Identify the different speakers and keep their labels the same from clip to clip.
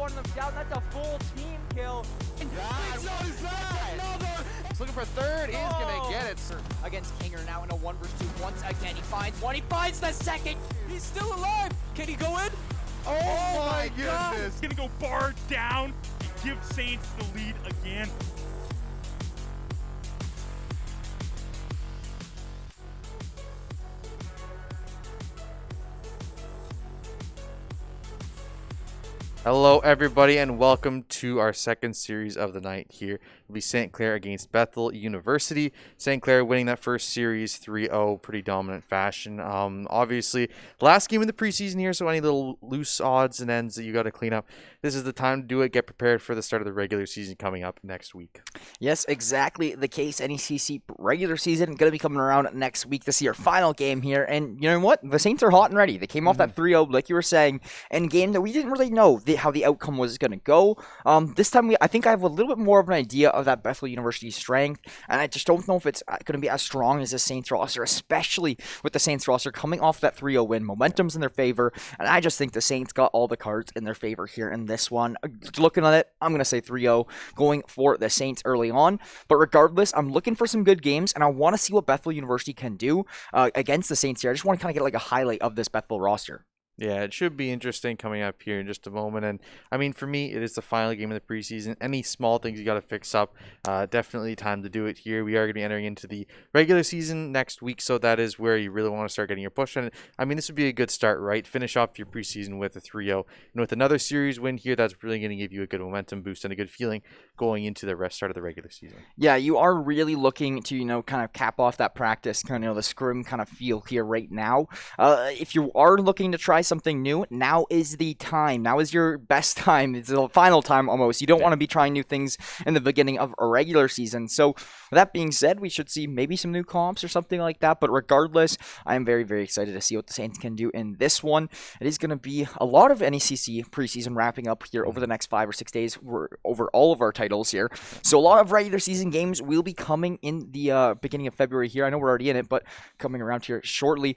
Speaker 1: one of them down. That's a full team kill.
Speaker 2: He's looking for third. He's going to get it.
Speaker 3: Against Kinger now in a 1v2. Once again, he finds one. He finds the second. He's still alive. Can he go in?
Speaker 2: Oh my
Speaker 4: God.
Speaker 2: goodness.
Speaker 4: He's gonna go bar down and give Saints the lead again.
Speaker 2: Hello, everybody, and welcome to our second series of the night here. It'll be St. Clair against Bethel University. St. Clair winning that first series 3-0, pretty dominant fashion. Obviously, last game of the preseason here, so any little loose odds and ends that you got to clean up, this is the time to do it. Get prepared for the start of the regular season coming up next week.
Speaker 3: Yes, exactly the case. NECC regular season going to be coming around next week. This is your final game here, and you know what? The Saints are hot and ready. They came off that 3-0, like you were saying, and game that we didn't really know how the outcome was going to go. This time, I think I have a little bit more of an idea of that Bethel University strength, and I just don't know if it's going to be as strong as the Saints roster, especially with the Saints roster coming off that 3-0 win. Momentum's in their favor, and I just think the Saints got all the cards in their favor here in this one. Looking at it, I'm going to say 3-0 going for the Saints early on, but regardless, I'm looking for some good games, and I want to see what Bethel University can do against the Saints here. I just want to kind of get like a highlight of this Bethel roster.
Speaker 2: Yeah, it should be interesting coming up here in just a moment. And I mean, for me, it is the final game of the preseason. Any small things you got to fix up, definitely time to do it here. We are going to be entering into the regular season next week, so that is where you really want to start getting your push. And I mean, this would be a good start, right? Finish off your preseason with a 3-0. And with another series win here, that's really going to give you a good momentum boost and a good feeling going into the start of the regular season.
Speaker 3: Yeah, you are really looking to, kind of cap off that practice, kind of, the scrim kind of feel here right now. If you are looking to try something new, now is the time. Now is your best time. It's the final time almost. You don't want to be trying new things in the beginning of a regular season. So with that being said, we should see maybe some new comps or something like that. But regardless, I am very, very excited to see what the Saints can do in this one. It is going to be a lot of NECC preseason wrapping up here over the next 5 or 6 days. We're over all of our titles here. So a lot of regular season games will be coming in the beginning of February here. I know we're already in it, but coming around here shortly.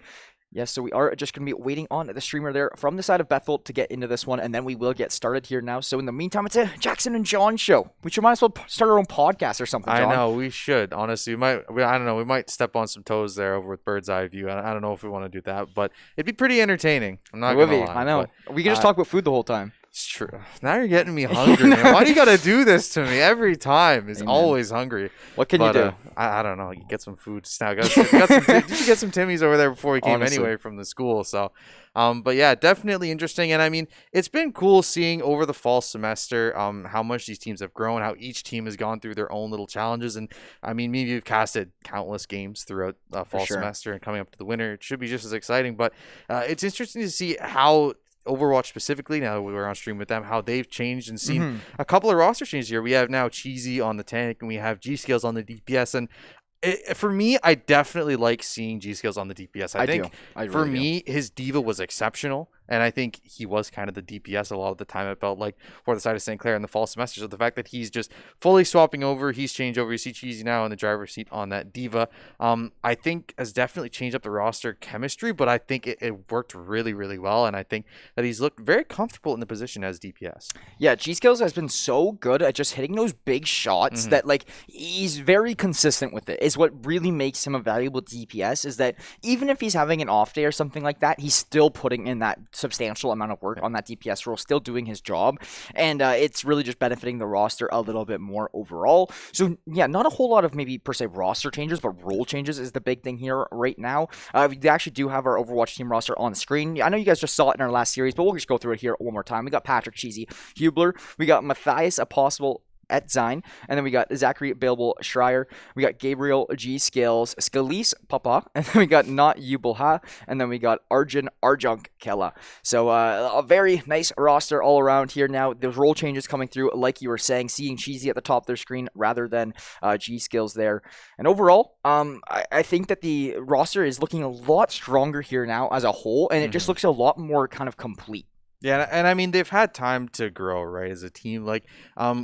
Speaker 3: Yes, so we are just going to be waiting on the streamer there from the side of Bethel to get into this one, and then we will get started here now. So in the meantime, it's a Jackson and John show. We might as well start our own podcast or something, John.
Speaker 2: I know, we should. Honestly, I don't know, we might step on some toes there over with Bird's Eye View. I don't know if we want to do that, but it'd be pretty entertaining. I'm not going to lie.
Speaker 3: I know. We can just talk about food the whole time.
Speaker 2: It's true. Now you're getting me hungry, man. Why do you got to do this to me every time? It's always hungry.
Speaker 3: What can you do?
Speaker 2: I don't know. You get some food now. Did you get some Timmy's over there before we came anyway from the school? So, but yeah, definitely interesting. And I mean, it's been cool seeing over the fall semester how much these teams have grown, how each team has gone through their own little challenges. And I mean, maybe you've casted countless games throughout fall semester and coming up to the winter. It should be just as exciting. But it's interesting to see how Overwatch specifically, now that we were on stream with them, how they've changed and seen a couple of roster changes here. We have now Cheesy on the tank and we have G-Skills on the DPS, and for me, I definitely like seeing G-Skills on the DPS. I think for me, his Diva was exceptional. And I think he was kind of the DPS a lot of the time, it felt like, for the side of St. Clair in the fall semester. So the fact that he's just fully swapping over, he's changed over. You see Cheesy now in the driver's seat on that Diva. I think has definitely changed up the roster chemistry, but I think it worked really, really well. And I think that he's looked very comfortable in the position as DPS.
Speaker 3: Yeah, G-Skills has been so good at just hitting those big shots that, like, he's very consistent with it. Is what really makes him a valuable DPS, is that even if he's having an off day or something like that, he's still putting in that substantial amount of work on that DPS role, still doing his job, and it's really just benefiting the roster a little bit more overall. So yeah, not a whole lot of maybe per se roster changes, but role changes is the big thing here right now. We actually do have our Overwatch team roster on the screen. I know you guys just saw it in our last series, but we'll just go through it here one more time. We got Patrick Cheesy Hubler, we got Matthias Apostle at Zine, and then we got Zachary Available Schreier, we got Gabriel G Skills, Scalise Papa, and then we got Not Yubulha, and then we got Arjun Arjunk Kella. So a very nice roster all around here now. There's role changes coming through, like you were saying, seeing Cheesy at the top of their screen rather than G Skills there. And overall, I think that the roster is looking a lot stronger here now as a whole, and it just looks a lot more kind of complete.
Speaker 2: Yeah, and I mean they've had time to grow, right, as a team. Like,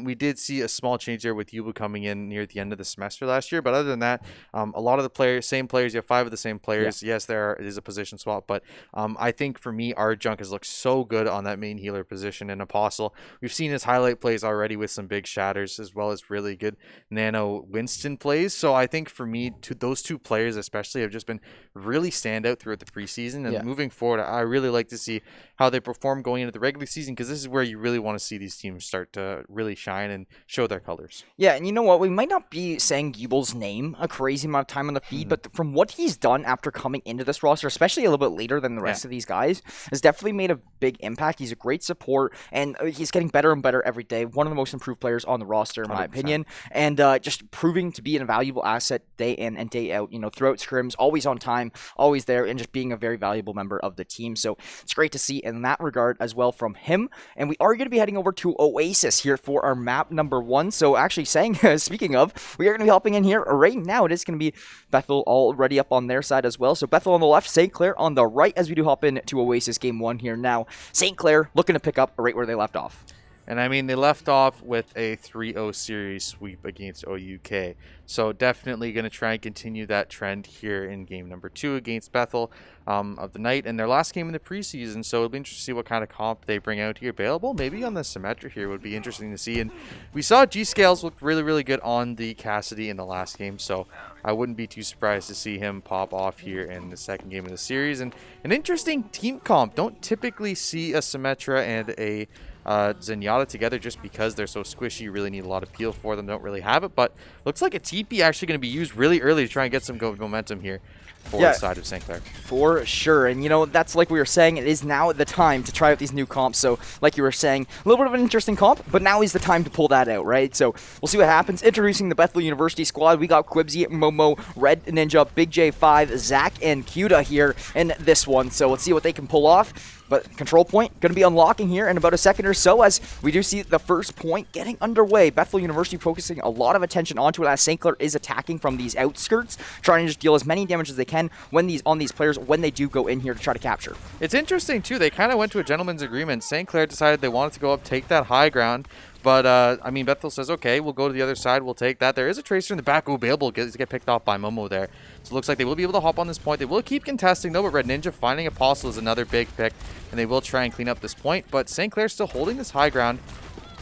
Speaker 2: we did see a small change there with Yuba coming in near the end of the semester last year, but other than that, a lot of the same players. You have 5 of the same players. Yeah. Yes, there is a position swap, but I think for me, Arjunk has looked so good on that main healer position. And Apostle, we've seen his highlight plays already with some big shatters as well as really good Nano Winston plays. So I think for me, those 2 players especially have just been really standout throughout the preseason. And moving forward, I really like to see how they perform going into the regular season, because this is where you really want to see these teams start to really shine and show their colors.
Speaker 3: Yeah, and you know what? We might not be saying Gubel's name a crazy amount of time on the feed, but from what he's done after coming into this roster, especially a little bit later than the rest of these guys, has definitely made a big impact. He's a great support, and he's getting better and better every day. One of the most improved players on the roster, in my 100%. Opinion, and just proving to be an invaluable asset day in and day out, throughout scrims, always on time, always there, and just being a very valuable member of the team. So it's great to see in that regard as well from him. And we are going to be heading over to Oasis here for our map number 1. So actually speaking of, we are going to be hopping in here right now. It is going to be Bethel already up on their side as well. So Bethel on the left, St. Clair on the right as we do hop into Oasis game 1 here now. St. Clair looking to pick up right where they left off.
Speaker 2: And I mean, they left off with a 3-0 series sweep against OUK. So definitely going to try and continue that trend here in game number 2 against Bethel of the night. And their last game in the preseason. So it'll be interesting to see what kind of comp they bring out here. Available maybe on the Symmetra here would be interesting to see. And we saw G-Scales look really, really good on the Cassidy in the last game. So I wouldn't be too surprised to see him pop off here in the second game of the series. And an interesting team comp. Don't typically see a Symmetra and a Zenyatta together just because they're so squishy. You really need a lot of peel for them. Don't really have it, but looks like a TP actually going to be used really early to try and get some good momentum here for the side of St. Clair. For sure. And that's like we were saying, it is now the time to try out these new comps. So like you were saying, a little bit of an interesting comp, but now is the time to pull that out, right? So we'll see what happens. Introducing the Bethel University squad, we got Quibsy, Momo, Red Ninja, Big J5, Zach, and Cuda here in this one. So let's see what they can pull off. But control point going to be unlocking here in about a second or so, as we do see the first point getting underway. Bethel University focusing a lot of attention onto it as St. Clair is attacking from these outskirts, trying to just deal as many damage as they can on these players when they do go in here to try to capture. It's interesting too, they kind of went to a gentleman's agreement. St. Clair decided they wanted to go up, take that high ground. But, I mean, Bethel says, okay, we'll go to the other side. We'll take that. There is a Tracer in the back. Available to get picked off by Momo there. So it looks like they will be able to hop on this point. They will keep contesting, though, but Red Ninja finding Apostle is another big pick. And they will try and clean up this point. But St. Clair still holding this high ground.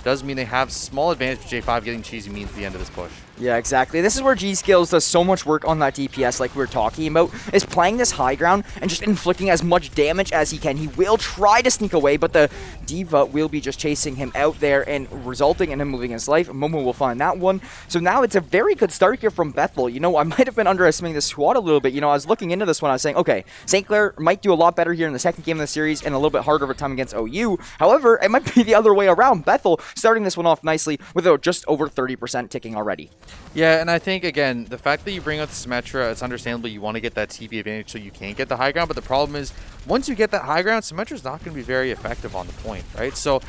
Speaker 2: Does mean they have small advantage, but J5 getting cheesy means the end of this push. Yeah, exactly. This is where G-Skills does so much work on that DPS like we were talking about, is playing this high ground and just inflicting as much damage as he can. He will try to sneak away, but the D.Va will be just chasing him out there and resulting in him moving his life. Momo will find that one. So now it's a very good start here from Bethel. I might have been underestimating this squad a little bit. I was looking into this one. I was saying, okay, St. Clair might do a lot better here in the second game of the series and a little bit harder of a time against OU. However, it might be the other way around. Bethel starting this one off nicely with just over 30% ticking already. Yeah, and I think, again, the fact that you bring out the Symmetra, it's understandable you want to get that TP advantage so you can get the high ground, but the problem is, once you get that high ground, Symmetra's not going to be very effective on the point, right? So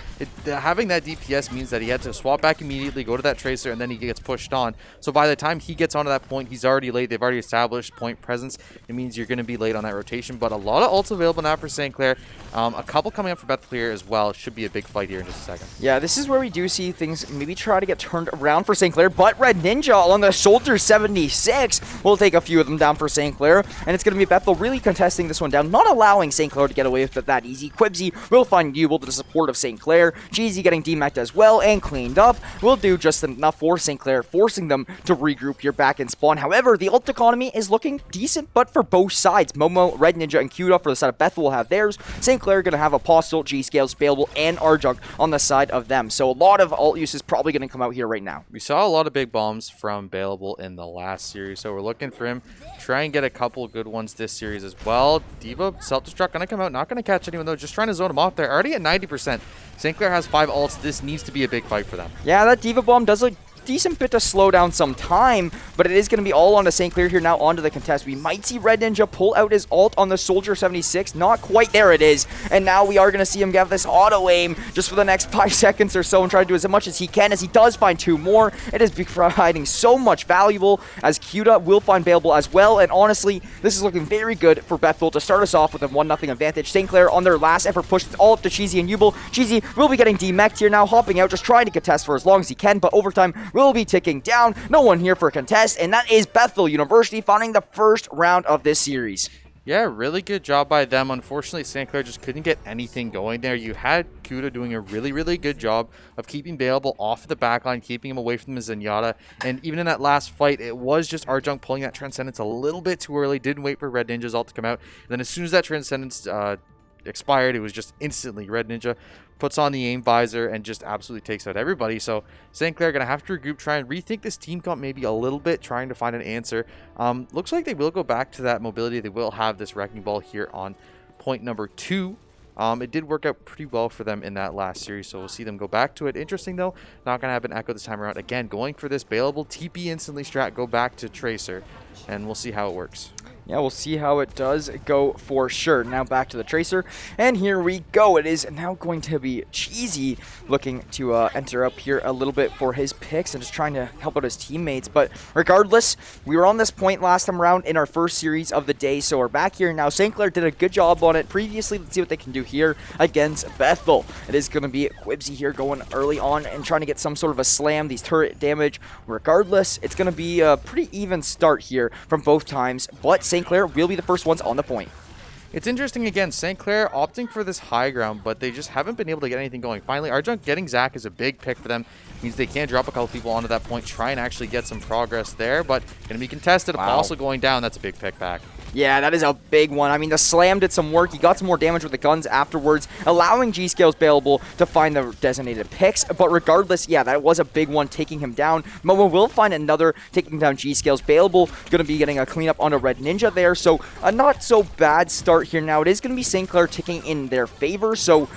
Speaker 2: having that DPS means that he had to swap back immediately, go to that Tracer, and then he gets pushed on. So by the time he gets onto that point, he's already late. They've already established point presence. It means you're going to be late on that rotation, but a lot of ults available now for St. Clair. A couple coming up for Bethel here as well. Should be a big fight here in just a second. Yeah, this is where we do see things maybe try to get turned around for St. Clair, but Red Ninja on the Soldier 76 will take a few of them down for St. Clair, and it's going to be Bethel really contesting this one down, not allowing St. Clair to get away with it that easy. Quibsy will find Yubel to the support of St. Clair. Jeezy getting demacked as well and cleaned up will do just enough for St. Clair, forcing them to regroup here back in spawn. However, the ult economy is looking decent, but for both sides. Momo, Red Ninja, and Cuda for the side of Bethel will have theirs. St. Clair going to have Apostle, G-Scales, Available, and Arjunk on the side of them. So a lot of ult use is probably going to come out here right now. We saw a lot of big bombs from Available in the last series, so we're looking for him. Try and get a couple good ones this series as well. D.Va, self-destruct, going to come out, not going to catch anyone though, just trying to zone him off there. Already at 90%. St. Clair has 5 ults. This needs to be a big fight for them. Yeah, that D.Va bomb does look
Speaker 3: decent bit to slow down some time, but it is going to be all on to St. Clair here now onto the contest. We might see Red Ninja pull out his ult on the Soldier 76. Not quite. There it is. And now we are going to see him get this auto aim just for the next 5 seconds or so and try to do as much as he can, as he does find 2 more. It is providing so much valuable, as Cuda will find Bailable as well. And honestly, this is looking very good for Bethel to start us off with a 1-0 advantage. St. Clair on their last effort push, it's all up to Cheesy and Yubel. Cheesy will be getting demeched here now, hopping out, just trying to contest for as long as he can, but overtime will be ticking down. No one here for a contest, and that is Bethel University finding the first round of this series.
Speaker 2: Yeah, really good job by them. Unfortunately, St. Clair just couldn't get anything going there. You had Kuda doing a really, really good job of keeping Bailable off the backline, keeping him away from the Zenyatta. And even in that last fight, it was just Arjunk pulling that Transcendence a little bit too early. Didn't wait for Red Ninja's ult to come out. And then as soon as that Transcendence expired, it was just instantly Red Ninja puts on the aim visor and just absolutely takes out everybody. So St. Clair going to have to regroup, try and rethink this team comp maybe a little bit, trying to find an answer. Looks like they will go back to that mobility. They will have this Wrecking Ball here on point number 2. It did work out pretty well for them in that last series, so we'll see them go back to it. Interesting though, not going to have an Echo this time around. Again, going for this Bailable TP instantly strat, go back to Tracer, and we'll see how it works.
Speaker 3: Yeah, we'll see how it does go for sure. Now back to the Tracer, and here we go. It is now going to be Cheesy looking to enter up here a little bit for his picks and just trying to help out his teammates. But regardless, we were on this point last time around in our first series of the day, so we're back here now. St. Clair did a good job on it previously. Let's see what they can do here against Bethel. It is going to be Quibsy here going early on and trying to get some sort of a slam, these turret damage. Regardless, it's going to be a pretty even start here from both times, but St. Clair will be the first ones on the point.
Speaker 2: It's interesting again, St. Clair opting for this high ground, but they just haven't been able to get anything going. Finally, Arjunk getting Zach is a big pick for them. Means they can drop a couple people onto that point, try and actually get some progress there, but going to be contested.
Speaker 3: Wow.
Speaker 2: Also going down, that's a big pick back.
Speaker 3: Yeah, that is a big one. I mean, the slam did some work. He got some more damage with the guns afterwards, allowing G-Scales Bailable to find the designated picks. But regardless, yeah, that was a big one, taking him down. Momo will find another, taking down G-Scales Bailable. Going to be getting a cleanup on a Red Ninja there. So a not so bad start here now. It is going to be St. Clair ticking in their favor. So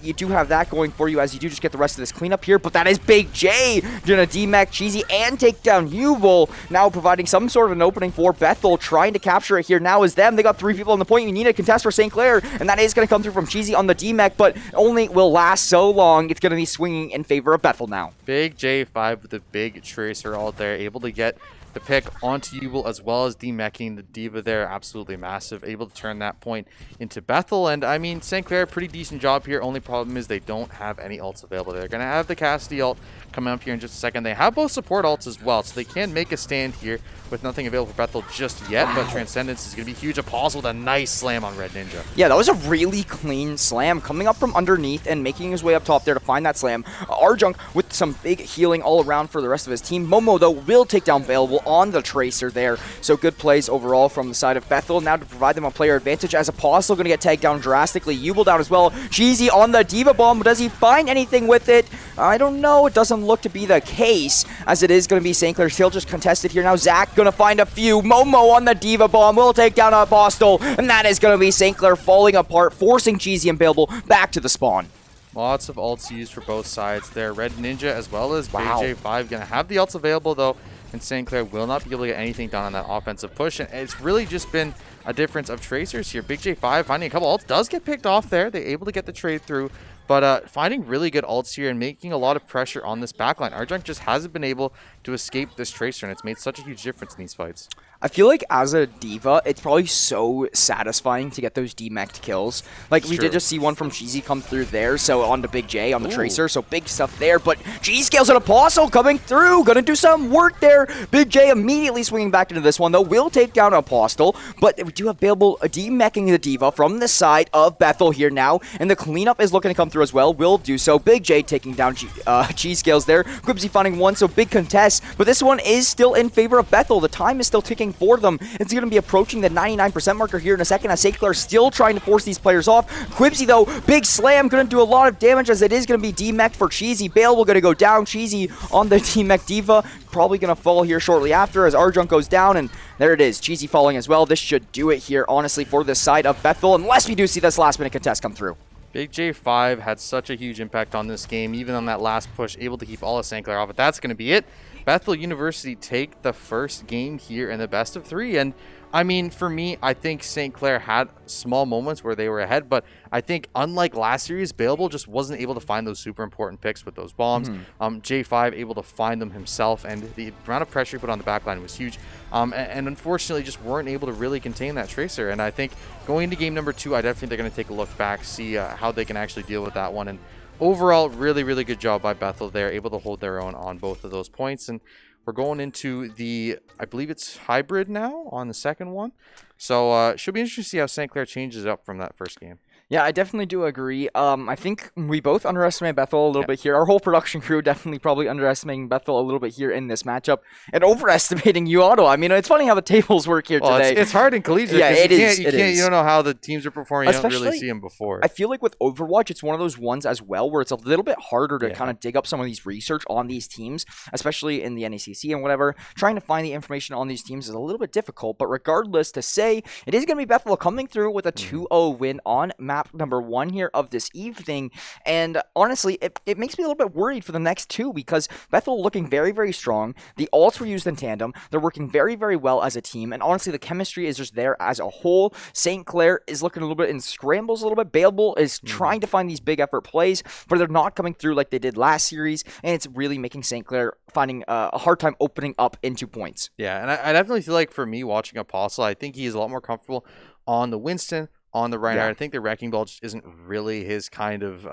Speaker 3: you do have that going for you as you do just get the rest of this cleanup here. But that is Big J going to DMAC Cheesy and take down Yuval. Now providing some sort of an opening for Bethel, trying to capture it here now is them. They got 3 people on the point. You need a contest for St. Clair, and that is going to come through from Cheesy on the DMAC, but only will last so long. It's going to be swinging in favor of Bethel now.
Speaker 2: Big J5 with the big Tracer out there, able to get the pick onto Yubel as well as demecking the Diva there. Absolutely massive. Able to turn that point into Bethel. And I mean, St. Clair, pretty decent job here. Only problem is they don't have any ults available. They're going to have the Cassidy ult coming up here in just a second. They have both support ults as well, so they can make a stand here with nothing available for Bethel just yet. Wow. But Transcendence is going to be huge. Apostle with a nice slam on Red Ninja.
Speaker 3: Yeah, that was a really clean slam coming up from underneath and making his way up top there to find that slam. Arjunk with some big healing all around for the rest of his team. Momo, though, will take down Bailable on the Tracer there. So good plays overall from the side of Bethel. Now to provide them a player advantage, as Apostle going to get tagged down drastically. Yubel down as well. Cheesy on the Diva Bomb. Does he find anything with it? I don't know. It doesn't look to be the case, as it is going to be St. Clair still just contested here. Now Zach going to find a few. Momo on the Diva Bomb will take down Apostle, and that is going to be St. Clair falling apart, forcing Cheesy and Bailable back to the spawn.
Speaker 2: Lots of ults used for both sides there. Red Ninja as well as
Speaker 3: Wow.
Speaker 2: Big J5 going to have the ults available though, and St. Clair will not be able to get anything done on that offensive push. And it's really just been a difference of Tracers here. Big J5 finding a couple ults, does get picked off there. They're able to get the trade through, but finding really good ults here and making a lot of pressure on this backline. Arjunk just hasn't been able to escape this Tracer, and it's made such a huge difference in these fights.
Speaker 3: I feel like as a diva, it's probably so satisfying to get those demeched kills. Like, we did just see one from Cheesy come through there, so on to Big J on the Tracer, so big stuff there. But G-Scales and Apostle coming through, gonna do some work there. Big J immediately swinging back into this one, though, will take down Apostle, but we do have Bailable demeching the diva from the side of Bethel here now, and the cleanup is looking to come through as well, will do so. Big J taking down G-Scales there. Quibsy finding one, so big contest, but this one is still in favor of Bethel. The time is still ticking for them. It's going to be approaching the 99% marker here in a second, as St. Clair still trying to force these players off. Quibsy, though, big slam, going to do a lot of damage, as it is going to be demech for Cheesy. Bailable going to go down. Cheesy on the demech diva, probably going to fall here shortly after as Arjunk goes down, and there it is. Cheesy falling as well. This should do it here, honestly, for this side of Bethel, unless we do see this last-minute contest come through.
Speaker 2: Big J5 had such a huge impact on this game, even on that last push, able to keep all of St. Clair off, but that's going to be it. Bethel University take the first game here in the best of 3. And I mean, for me, I think St. Clair had small moments where they were ahead, but I think unlike last series, Baleable just wasn't able to find those super important picks with those bombs. J5 able to find them himself, and the amount of pressure he put on the backline was huge. And unfortunately, just weren't able to really contain that Tracer. And I think going into game number 2, I definitely think they're going to take a look back, see how they can actually deal with that one. And overall, really, really good job by Bethel. They're able to hold their own on both of those points. And we're going into the, I believe it's hybrid now on the second one. So should be interesting to see how St. Clair changes up from that first game.
Speaker 3: Yeah, I definitely do agree. I think we both underestimate Bethel a little bit here. Our whole production crew definitely probably underestimating Bethel a little bit here in this matchup and overestimating UAuto. I mean, it's funny how the tables work here today.
Speaker 2: It's hard in collegiate.
Speaker 3: Yeah, it is.
Speaker 2: You don't know how the teams are performing. You don't really see them before.
Speaker 3: I feel like with Overwatch, it's one of those ones as well where it's a little bit harder to kind of dig up some of these research on these teams, especially in the NECC and whatever. Trying to find the information on these teams is a little bit difficult, but regardless, to say it is going to be Bethel coming through with a 2-0 win on map number 1 here of this evening. And honestly, it makes me a little bit worried for the next 2 because Bethel looking very, very strong. The ults were used in tandem. They're working very, very well as a team. And honestly, the chemistry is just there as a whole. St. Clair is looking a little bit in scrambles a little bit. Baleable is trying to find these big effort plays, but they're not coming through like they did last series. And it's really making St. Clair finding a hard time opening up into points.
Speaker 2: Yeah, and I definitely feel like for me watching Apostle, I think he is a lot more comfortable on the Winston, on the Reinhardt. I think the Wrecking Ball just isn't really his kind of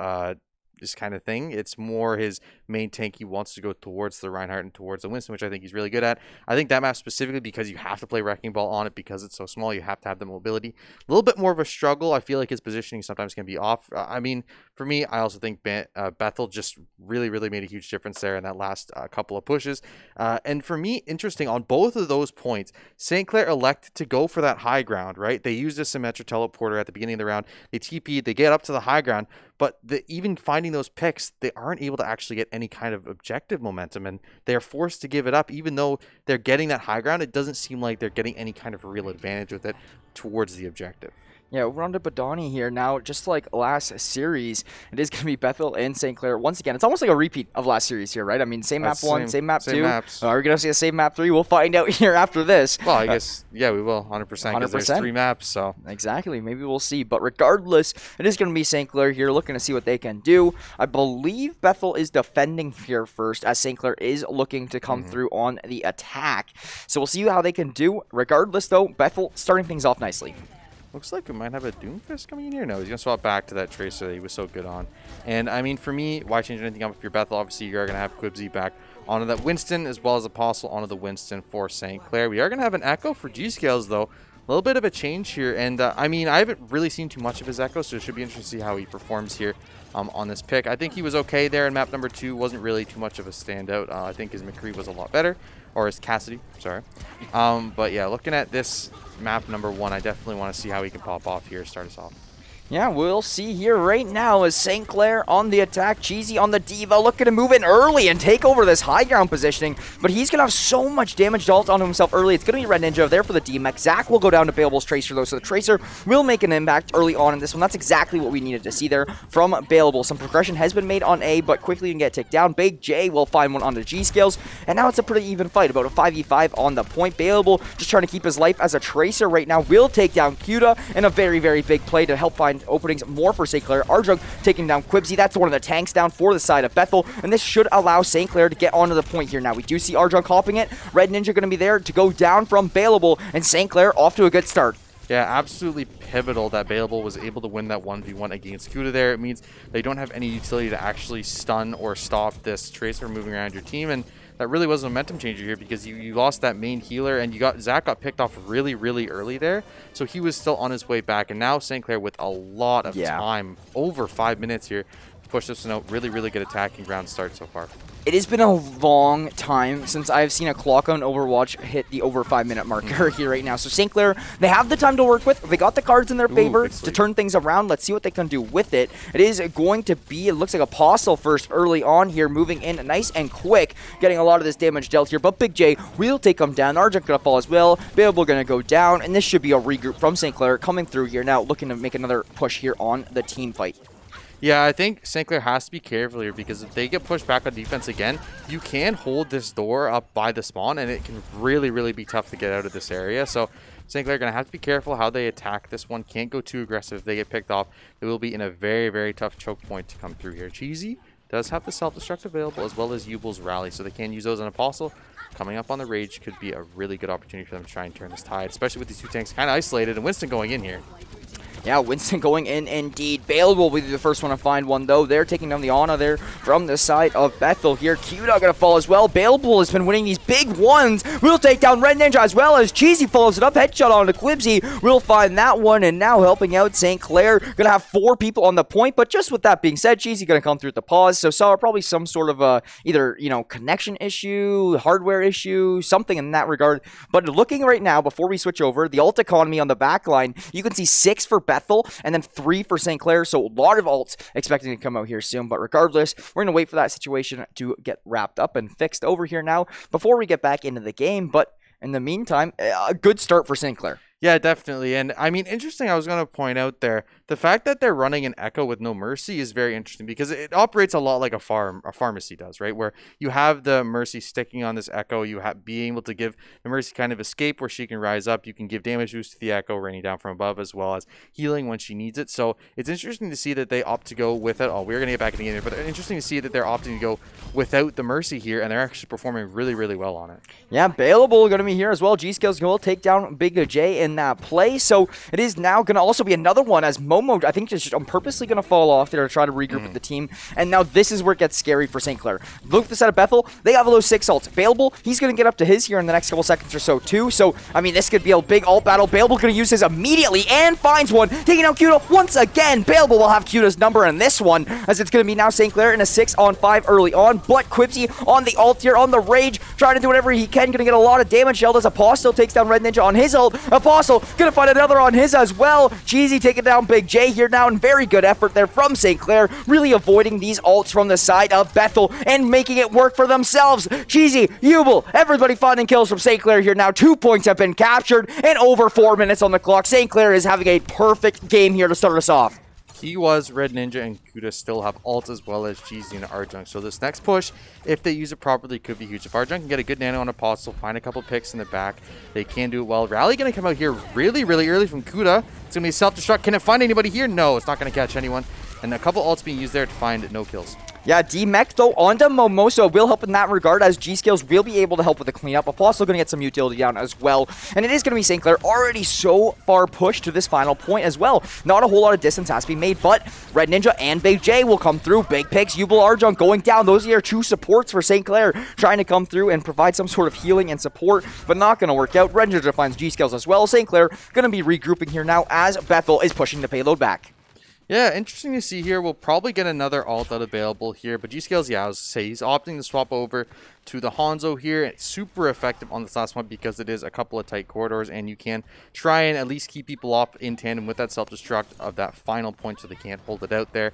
Speaker 2: thing. It's more his main tank. He wants to go towards the Reinhardt and towards the Winston, which I think he's really good at. I think that map specifically, because you have to play Wrecking Ball on it because it's so small, you have to have the mobility. A little bit more of a struggle. I feel like his positioning sometimes can be off. I mean, for me, I also think Bethel just really, really made a huge difference there in that last couple of pushes. And for me, interesting, on both of those points, St. Clair elected to go for that high ground, right? They used a Symmetra teleporter at the beginning of the round. They TP'd, they get up to the high ground, but even finding those picks, they aren't able to actually get any kind of objective momentum, and they're forced to give it up. Even though they're getting that high ground, it doesn't seem like they're getting any kind of real advantage with it towards the objective.
Speaker 3: Yeah, we're on to Badani here now. Just like last series, it is going to be Bethel and St. Clair. Once again, it's almost like a repeat of last series here, right? I mean, same map 1, same map 2. Are we going to see a same map 3? We'll find out here after this.
Speaker 2: Well, I guess, yeah, we will, 100%, because there's 3 maps, so.
Speaker 3: Exactly, maybe we'll see. But regardless, it is going to be St. Clair here, looking to see what they can do. I believe Bethel is defending here first, as St. Clair is looking to come through on the attack. So we'll see how they can do. Regardless, though, Bethel starting things off nicely.
Speaker 2: Looks like we might have a Doomfist coming in here. No, he's going to swap back to that Tracer that he was so good on. And, I mean, for me, why change anything up if you're Bethel? Obviously, you're going to have Quibsy back onto that Winston, as well as Apostle onto the Winston for St. Clair. We are going to have an Echo for G-Scales, though. A little bit of a change here. And, I mean, I haven't really seen too much of his Echo, so it should be interesting to see how he performs here on this pick. I think he was okay there in map number 2. Wasn't really too much of a standout. I think his McCree was a lot better. Or his Cassidy, sorry. But, yeah, looking at this map number 1, I definitely want to see how he can pop off here, start us off.
Speaker 3: Yeah, we'll see here right now as St. Clair on the attack. Cheesy on the Diva, looking to move in early and take over this high ground positioning. But he's going to have so much damage dealt onto himself early. It's going to be Red Ninja there for the DMX. Zach will go down to Baleable's Tracer, though, so the Tracer will make an impact early on in this one. That's exactly what we needed to see there from Baleable. Some progression has been made on A, but quickly you can get ticked down. Big J will find one on the G-Scales, and now it's a pretty even fight, about a 5v5 on the point. Baleable just trying to keep his life as a Tracer right now. Will take down Cuda in a very, very big play to help find openings more for St. Clair. Arjug taking down Quibsy. That's one of the tanks down for the side of Bethel, and this should allow St. Clair to get onto the point here now. We do see Arjug hopping it. Red Ninja going to be there to go down from Baleable, and St. Clair off to a good start.
Speaker 2: Yeah, absolutely pivotal that Baleable was able to win that 1v1 against Cuda there. It means they don't have any utility to actually stun or stop this Tracer moving around your team, and that really was a momentum changer here because you lost that main healer, and Zach got picked off really, really early there, so he was still on his way back. And now St. Clair with a lot of time, over 5 minutes here, to push this one out. Really, really good attacking ground start so far.
Speaker 3: It has been a long time since I've seen a clock on Overwatch hit the over 5 minute marker here right now. So St. Clair, they have the time to work with. They got the cards in their favor to turn things around. Let's see what they can do with it. It is going to be, it looks like Apostle first early on here, moving in nice and quick, getting a lot of this damage dealt here. But Big J will take him down. Argent going to fall as well. Baleable going to go down, and this should be a regroup from St. Clair coming through here now, looking to make another push here on the team fight.
Speaker 2: Yeah, I think St. Clair has to be careful here because if they get pushed back on defense again, you can hold this door up by the spawn and it can really, really be tough to get out of this area. So St. Clair are going to have to be careful how they attack this one. Can't go too aggressive. If they get picked off, they will be in a very, very tough choke point to come through here. Cheesy does have the self-destruct available as well as Yubil's rally, so they can use those on Apostle. Coming up on the Rage could be a really good opportunity for them to try and turn this tide, especially with these two tanks kind of isolated and Winston going in here.
Speaker 3: Yeah, Winston going in indeed. Bale will be the first one to find one, though. They're taking down the Ana there from the side of Bethel here. Cuda going to fall as well. Baleable has been winning these big ones. We'll take down Red Ninja as well as Cheesy follows it up. Headshot on to Quibsy. We'll find that one, and now helping out St. Clair. Going to have 4 people on the point, but just with that being said, Cheesy going to come through at the pause. So saw probably some sort of either, connection issue, hardware issue, something in that regard. But looking right now, before we switch over, the ult economy on the back line, you can see 6 for Bethel and then 3 for St. Clair, so a lot of ults expecting to come out here soon. But regardless, we're going to wait for that situation to get wrapped up and fixed over here now before we get back into the game. But in the meantime, a good start for St. Clair.
Speaker 2: Yeah, definitely. And I mean, interesting, I was going to point out there, the fact that they're running an Echo with no Mercy is very interesting because it operates a lot like a pharmacy does, right? Where you have the Mercy sticking on this Echo, you have being able to give the Mercy kind of escape where she can rise up. You can give damage boost to the Echo raining down from above as well as healing when she needs it. So it's interesting to see that they opt to go with it. Oh, we're going to get back in the game, but interesting to see that they're opting to go without the Mercy here, and they're actually performing really, really well on it.
Speaker 3: Yeah, Baleable going to be here as well. G-Skills will take down Big J in that play. So it is now going to also be another one as Momo, I think, just purposely going to fall off there to try to regroup with the team. And now this is where it gets scary for St. Clair. Look at the side of Bethel. They have those 6 ults. Baleable, he's going to get up to his here in the next couple seconds or so too. So, I mean, this could be a big ult battle. Baleable going to use his immediately and finds one. Taking out Cuda once again. Baleable will have Cuda's number in this one as it's going to be now St. Clair in a 6-on-5 early on. But Quibsy on the ult here, on the Rage, trying to do whatever he can. Going to get a lot of damage. Yelled as Apostle takes down Red Ninja on his ult. Apostle going to find another on his as well. Cheesy taking down Big J here now, and very good effort there from St. Clair, really avoiding these ults from the side of Bethel and making it work for themselves. Cheesy, Yubil, everybody finding kills from St. Clair here now. 2 points have been captured and over 4 minutes on the clock. St. Clair is having a perfect game here to start us off.
Speaker 2: He was Red Ninja and Kuda still have ult as well as Cheesy and Arjunk. So this next push, if they use it properly, could be huge. If Arjunk can get a good nano on Apostle, find a couple picks in the back, they can do it well. Rally going to come out here really, really early from Kuda. It's going to be self-destruct. Can it find anybody here? No, it's not going to catch anyone. And a couple ults being used there to find no kills.
Speaker 3: Yeah, D-Mech, though, onto Momoso will help in that regard, as G-Skills will be able to help with the cleanup. Apostle going to get some utility down as well. And it is going to be St. Clair already so far pushed to this final point as well. Not a whole lot of distance has to be made, but Red Ninja and Big J will come through. Big picks, Yubil, Arjunk going down. Those are your 2 supports for St. Clair, trying to come through and provide some sort of healing and support, but not going to work out. Red Ninja finds G-Skills as well. St. Clair going to be regrouping here now as Bethel is pushing the payload back.
Speaker 2: Yeah, interesting to see here. We'll probably get another ult out available here, but G-Scales, yeah, I was say he's opting to swap over to the Hanzo here. It's super effective on this last one because it is a couple of tight corridors, and you can try and at least keep people off in tandem with that self-destruct of that final point so they can't hold it out there.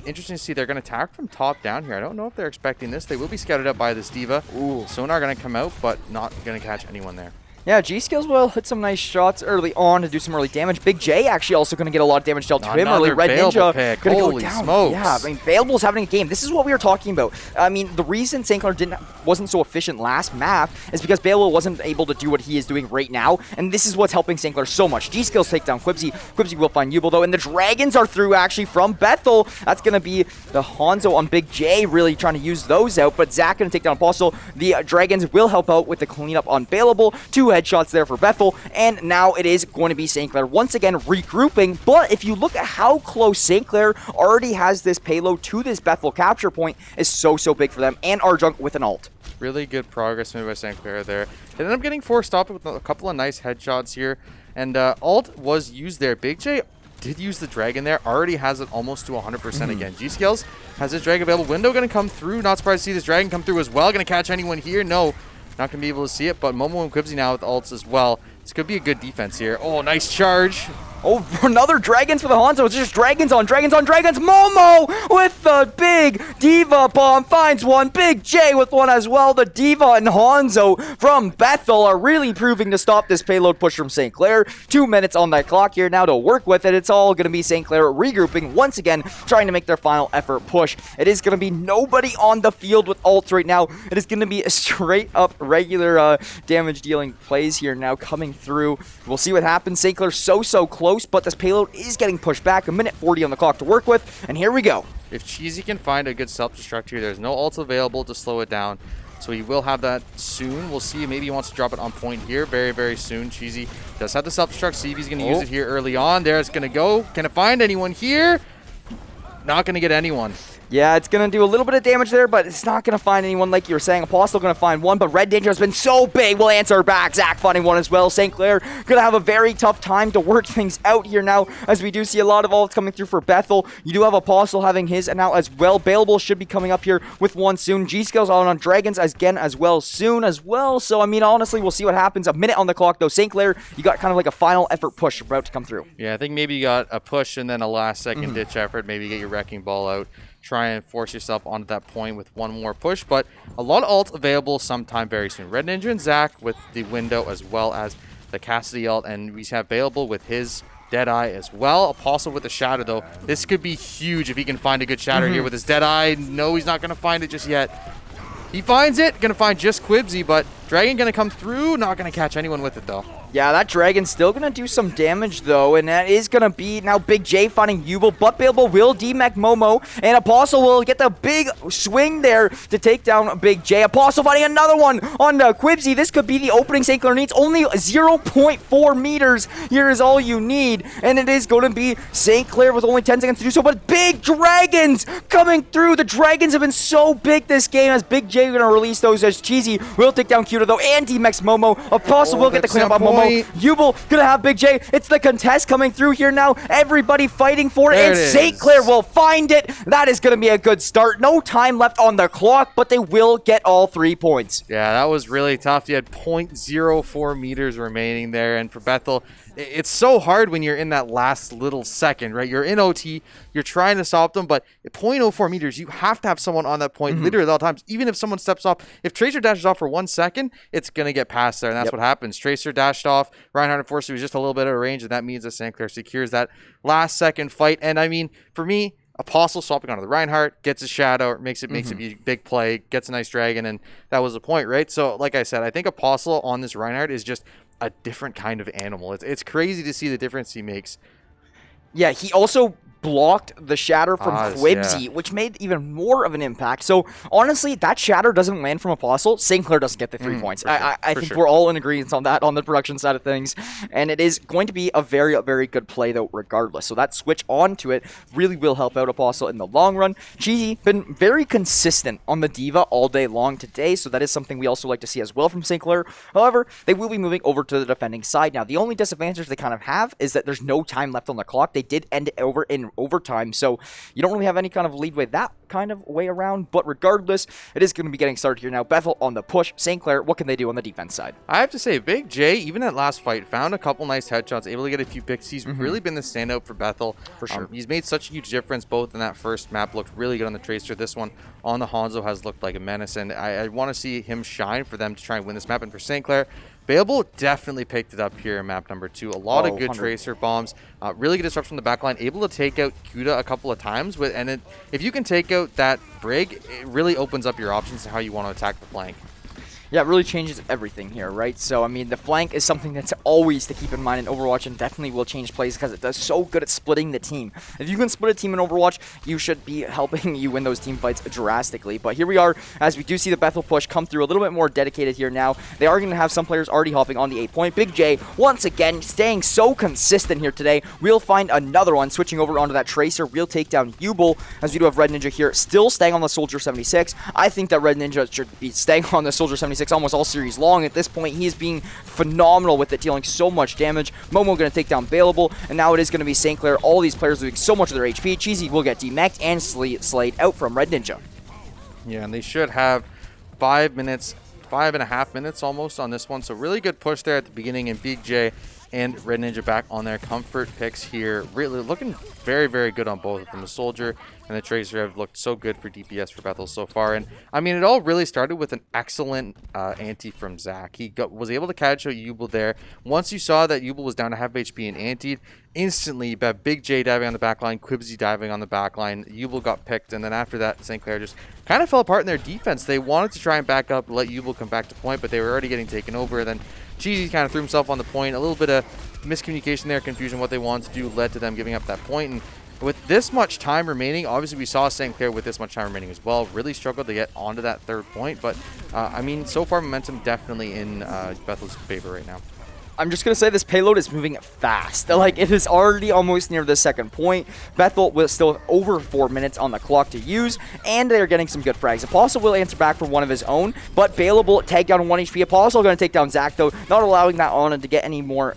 Speaker 2: Interesting to see they're going to attack from top down here. I don't know if they're expecting this. They will be scouted out by this D.Va. Ooh. Sonar going to come out, but not going to catch anyone there.
Speaker 3: Yeah, G-Skills will hit some nice shots early on to do some early damage. Big J actually also going to get a lot of damage dealt to him early. Red Ninja going to go down.
Speaker 2: Smokes.
Speaker 3: Yeah, I mean, Baleable's having a game. This is what we were talking about. I mean, the reason St. Clair wasn't so efficient last map is because Baleable wasn't able to do what he is doing right now, and this is what's helping St. Clair so much. G-Skills take down Quibsy. Quibsy will find Yubil, though, and the Dragons are through, actually, from Bethel. That's going to be the Hanzo on Big J, really trying to use those out, but Zach going to take down Apostle. The Dragons will help out with the cleanup on Baleable. 2 headshots there for Bethel. And now it is going to be St. Clair once again regrouping. But if you look at how close St. Clair already has this payload to this Bethel capture point, is so big for them. And Arjunk with an ult.
Speaker 2: Really good progress made by St. Clair there. They ended up getting forced off with a couple of nice headshots here. And ult was used there. Big J did use the Dragon there. Already has it almost to 100% again. G-Skills has his Dragon available. Window going to come through. Not surprised to see this Dragon come through as well. Going to catch anyone here? No. Not going to be able to see it, but Momo and Quibsy now with ults as well. This could be a good defense here. Oh, nice charge.
Speaker 3: Oh, another Dragons for the Hanzo. It's just Dragons on Dragons on Dragons. Momo with the big Diva bomb finds one. Big J with one as well. The Diva and Hanzo from Bethel are really proving to stop this payload push from St. Clair. 2 minutes on that clock here now to work with it. It's all going to be St. Clair regrouping once again, trying to make their final effort push. It is going to be nobody on the field with ults right now. It is going to be a straight up regular damage dealing plays here now coming through. We'll see what happens. St. Clair so close, but this payload is getting pushed back. A minute 40 on the clock to work with, and here we go.
Speaker 2: If Cheesy can find a good self-destruct here, there's no ult available to slow it down. So he will have that soon. We'll see. Maybe he wants to drop it on point here very soon. Cheesy does have the self-destruct. See if he's going to use it here early on. There it's going to go. Can it find anyone here? Not going to get anyone.
Speaker 3: Yeah, it's going to do a little bit of damage there, but it's not going to find anyone like you were saying. Apostle going to find one, but Red Ninja has been so big. We'll answer back. Zach finding one as well. St. Clair going to have a very tough time to work things out here now, as we do see a lot of ults coming through for Bethel. You do have Apostle having his now as well. Bailable should be coming up here with one soon. G-Skills on Dragons again as well soon as well. So, I mean, honestly, we'll see what happens. A minute on the clock, though. St. Clair, you got kind of like a final effort push about to come through.
Speaker 2: Yeah, I think maybe you got a push and then a last-second ditch effort. Maybe get your Wrecking Ball out. Try and force yourself onto that point with one more push, but a lot of ults available sometime very soon. Red Ninja and Zach with the window as well as the Cassidy ult, and we have Bailable with his Deadeye as well. Apostle with the Shatter, though. This could be huge if he can find a good Shatter here with his Deadeye. No, he's not going to find it just yet. He finds it. Going to find just Quibsy, but Dragon going to come through. Not going to catch anyone with it, though.
Speaker 3: Yeah, that Dragon's still going to do some damage, though, and that is going to be now Big J finding Yubel, but Bailable will DMAC Momo, and Apostle will get the big swing there to take down Big J. Apostle finding another one on Quibsy. This could be the opening St. Clair needs. Only 0.4 meters here is all you need, and it is going to be St. Clair with only 10 seconds to do so, but Big Dragons coming through. The Dragons have been so big this game, as Big J going to release those as Cheesy will take down Cuda, though, and DMAX Momo. Apostle will get the cleanup on Momo. Yubel gonna have Big J. It's the contest coming through here now. Everybody fighting for it, and St. Clair will find it. That is gonna be a good start. No time left on the clock, but they will get all 3 points.
Speaker 2: Yeah, that was really tough. You had 0.04 meters remaining there, and for Bethel, it's so hard when you're in that last little second, right? You're in OT, you're trying to stop them, but 0.04 meters, you have to have someone on that point literally at all times. Even if someone steps off, if Tracer dashes off for 1 second, it's going to get past there, and that's what happens. Tracer dashed off, Reinhardt unfortunately was just a little bit out of range, and that means that St. Clair secures that last second fight. And I mean, for me, Apostle swapping onto the Reinhardt, gets a Shadow, makes a big play, gets a nice Dragon, and that was the point, right? So, like I said, I think Apostle on this Reinhardt is just a different kind of animal. It's crazy to see the difference he makes.
Speaker 3: Yeah, he also blocked the Shatter from Quibsy, which made even more of an impact. So, honestly, that Shatter doesn't land from Apostle. St. Clair doesn't get the 3 points. I think we're all in agreement on that, on the production side of things. And it is going to be a very good play, though, regardless. So that switch onto it really will help out Apostle in the long run. Cheesy been very consistent on the Diva all day long today, so that is something we also like to see as well from St. Clair. However, they will be moving over to the defending side. Now, the only disadvantage they kind of have is that there's no time left on the clock. They did end it over in overtime, so you don't really have any kind of leadway that kind of way around, but regardless, it is going to be getting started here now. Bethel on the push. St. Clair, what can they do on the defense side?
Speaker 2: I have to say, Big J, even that last fight, found a couple nice headshots, able to get a few picks. He's really been the standout for Bethel. For sure. He's made such a huge difference, both in that first map, looked really good on the Tracer. This one on the Hanzo has looked like a menace, and I want to see him shine for them to try and win this map. And for St. Clair, Bailable definitely picked it up here in map number 2. A lot of good 100. Tracer bombs. Really good disruption in the backline. Able to take out Kuda a couple of times. If you can take out that Brig, it really opens up your options to how you want to attack the flank.
Speaker 3: Yeah, it really changes everything here, right? So, I mean, the flank is something that's always to keep in mind in Overwatch, and definitely will change plays because it does so good at splitting the team. If you can split a team in Overwatch, you should be helping you win those team fights drastically. But here we are, as we do see the Bethel push come through a little bit more dedicated here now. They are going to have some players already hopping on the 8-point. Big J, once again, staying so consistent here today. We'll find another one, switching over onto that Tracer. We'll take down Yubel, as we do have Red Ninja here, still staying on the Soldier 76. I think that Red Ninja should be staying on the Soldier 76 almost all series long. At this point, he is being phenomenal with it, dealing so much damage. Momo going to take down Bailable, and now it is going to be St. Clair. All these players losing so much of their HP. Cheesy will get demacked and slayed out from Red Ninja.
Speaker 2: Yeah, and they should have 5 minutes, 5.5 minutes almost on this one. So really good push there at the beginning, and Big J and Red Ninja back on their comfort picks here. Really looking very, very good on both of them. The Soldier and the Tracer have looked so good for DPS for Bethel so far. And I mean, it all really started with an excellent ante from Zach. He was able to catch out Yubel there. Once you saw that Yubel was down to half HP and antied, instantly you had Big J diving on the back line, Quibsy diving on the back line. Yubel got picked, and then after that, St. Clair just kind of fell apart in their defense. They wanted to try and back up, let Yubel come back to point, but they were already getting taken over. Then Cheesy kind of threw himself on the point. A little bit of miscommunication there, confusion. What they wanted to do led to them giving up that point. And with this much time remaining, obviously we saw St. Clair with this much time remaining as well really struggled to get onto that third point. But I mean, so far momentum definitely in Bethel's favor right now.
Speaker 3: I'm just going to say this payload is moving fast. Like, it is already almost near the second point. Bethel will still have over 4 minutes on the clock to use, and they're getting some good frags. Apostle will answer back for one of his own, but Bailable tag down 1 HP. Apostle going to take down Zach, though, not allowing that Ana to get any more,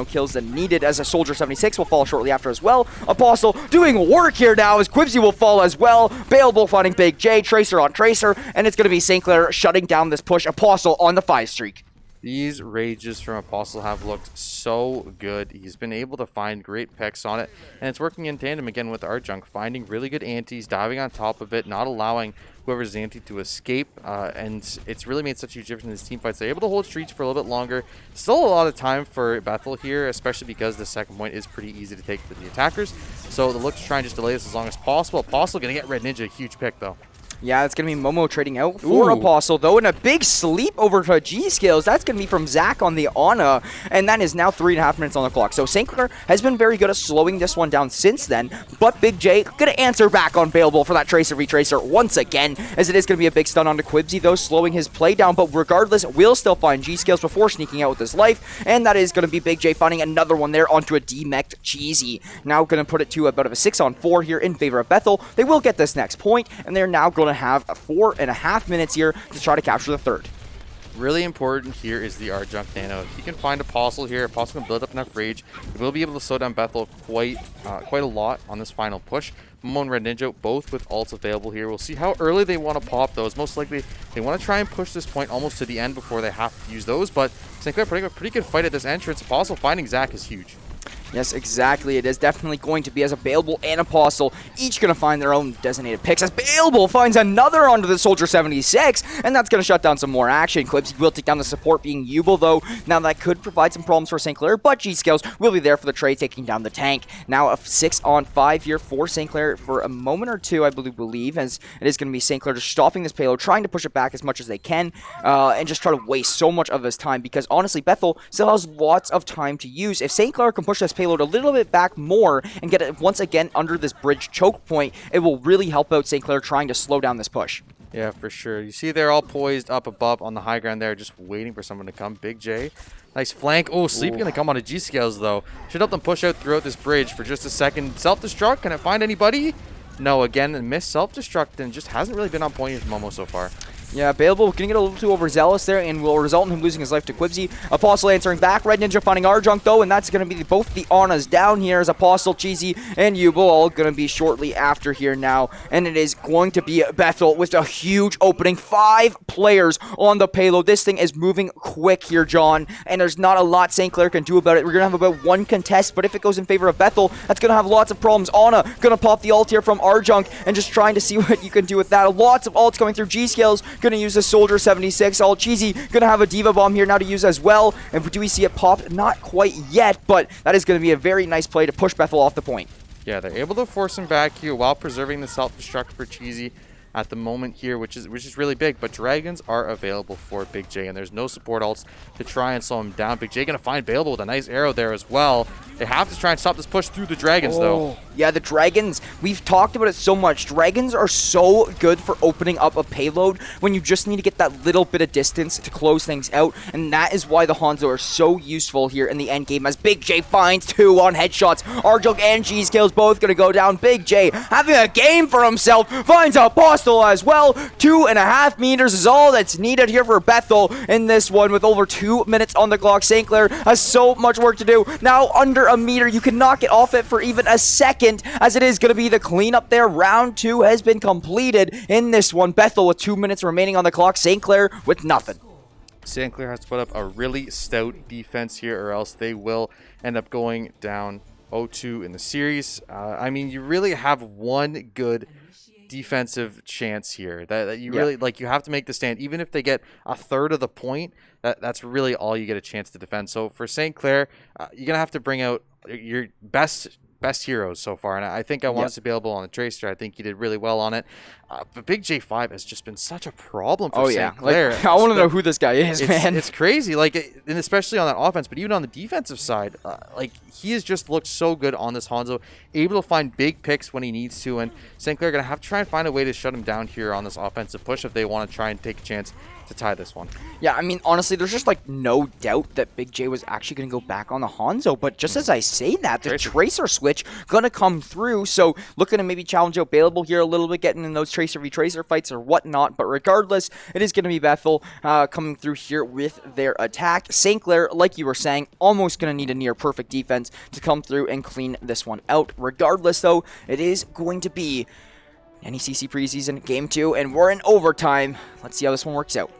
Speaker 3: kills than needed, as a Soldier 76 will fall shortly after as well. Apostle doing work here now, as Quibsy will fall as well. Bailable finding Big J, Tracer on Tracer, and it's going to be St. Clair shutting down this push. Apostle on the 5 streak.
Speaker 2: These rages from Apostle have looked so good. He's been able to find great picks on it, and it's working in tandem again with Arjunk, finding really good antis, diving on top of it, not allowing whoever's anti to escape, and it's really made such a huge difference in his team fights. They're able to hold streaks for a little bit longer. Still a lot of time for Bethel here, especially because the second point is pretty easy to take for the attackers. So they look to try and just delay this as long as possible. Apostle going to get Red Ninja, a huge pick though.
Speaker 3: Yeah, it's going to be Momo trading out for Apostle, though, and a big sleep over to G-Skills. That's going to be from Zach on the Ana, and that is now 3.5 minutes on the clock. So St. Clair has been very good at slowing this one down since then, but Big J going to answer back on Bailable for that Tracer v-Tracer once again, as it is going to be a big stun onto Quibsy, though, slowing his play down, but regardless, will still find G-Skills before sneaking out with his life, and that is going to be Big J finding another one there onto a D-mech'd Cheesy. Now going to put it to about a 6-on-4 here in favor of Bethel. They will get this next point, and they're now going to have a 4.5 minutes here to try to capture the third.
Speaker 2: Really important here is the Arjunk Nano. If you can find Apostle here, Apostle can build up enough rage. He will be able to slow down Bethel quite a lot on this final push. Momo and Red Ninja both with ults available here. We'll see how early they want to pop those. Most likely they want to try and push this point almost to the end before they have to use those, but St. Clair putting a pretty good fight at this entrance. Apostle finding Zach is huge.
Speaker 3: Yes, exactly. It is definitely going to be as a Bailable and Apostle, each going to find their own designated picks, as Bailable finds another onto the Soldier 76, and that's going to shut down some more action. Quibsy will take down the support being Yubel, though. Now that could provide some problems for St. Clair, but G-Scales will be there for the trade, taking down the tank. Now a 6-on-5 here for St. Clair for a moment or two, I believe, as it is going to be St. Clair just stopping this payload, trying to push it back as much as they can, and just try to waste so much of his time, because honestly, Bethel still has lots of time to use. If St. Clair can push this payload a little bit back more and get it once again under this bridge choke point, it will really help out St. Clair trying to slow down this push.
Speaker 2: Yeah, for sure. You see they're all poised up above on the high ground there, just waiting for someone to come. Big J. Nice flank. Oh, Sleep going to come on a G-Scales, though. Should help them push out throughout this bridge for just a second. Self-destruct. Can it find anybody? No, again, missed self-destruct and just hasn't really been on point with Momo so far.
Speaker 3: Yeah, Bailable going to get a little too overzealous there and will result in him losing his life to Quibsy. Apostle answering back. Red Ninja finding Arjunk, though, and that's going to be both the Anas down here as Apostle, Cheesy, and Yubel all going to be shortly after here now. And it is going to be Bethel with a huge opening. 5 players on the payload. This thing is moving quick here, John, and there's not a lot St. Clair can do about it. We're going to have about 1 contest, but if it goes in favor of Bethel, that's going to have lots of problems. Ana going to pop the ult here from Arjunk and just trying to see what you can do with that. Lots of ults coming through. G-Scales going to use the Soldier 76. All Cheesy gonna have a Diva Bomb here now to use as well. And do we see it pop? Not quite yet, but that is gonna be a very nice play to push Bethel off the point.
Speaker 2: Yeah, they're able to force him back here while preserving the self-destruct for Cheesy at the moment here, which is really big. But Dragons are available for Big J, and there's no support ults to try and slow him down. Big J gonna find Bailable with a nice arrow there as well. They have to try and stop this push through the Dragons, though.
Speaker 3: Yeah, the Dragons, we've talked about it so much. Dragons are so good for opening up a payload when you just need to get that little bit of distance to close things out, and that is why the Hanzo are so useful here in the end game, as Big J finds 2 on headshots. Arjunk and G-Scales both going to go down. Big J having a game for himself, finds Apostle as well. 2.5 meters is all that's needed here for Bethel in this one with over 2 minutes on the clock. St. Clair has so much work to do. Now under a meter, you cannot get off it for even a second, as it is going to be the cleanup there. Round 2 has been completed in this one. Bethel with 2 minutes remaining on the clock. St. Clair with nothing.
Speaker 2: St. Clair has to put up a really stout defense here, or else they will end up going down 0-2 in the series. I mean, you really have one good defensive chance here that you really like. You have to make the stand, even if they get a third of the point. That's really all you get a chance to defend. So for St. Clair, you're gonna have to bring out your best heroes so far, and I think I want us available on the Tracer. I think he did really well on it. But Big J5 has just been such a problem for St. Clair.
Speaker 3: Like, I want to know who this guy is, man.
Speaker 2: It's crazy, like, and especially on that offense, but even on the defensive side, like, he has just looked so good on this Hanzo, able to find big picks when he needs to, and St. Clair are going to have to try and find a way to shut him down here on this offensive push if they want to try and take a chance to tie this one.
Speaker 3: Yeah, I mean, honestly, there's just like no doubt that Big J was actually going to go back on the Hanzo, but just as I say that, the Tracer switch going to come through, so looking to maybe challenge out Baleable here a little bit, getting in those Tracer v Tracer fights or whatnot, but regardless, it is going to be Bethel coming through here with their attack. St. Clair, like you were saying, almost going to need a near perfect defense to come through and clean this one out. Regardless, though, it is going to be NECC preseason game 2, and we're in overtime. Let's see how this one works out.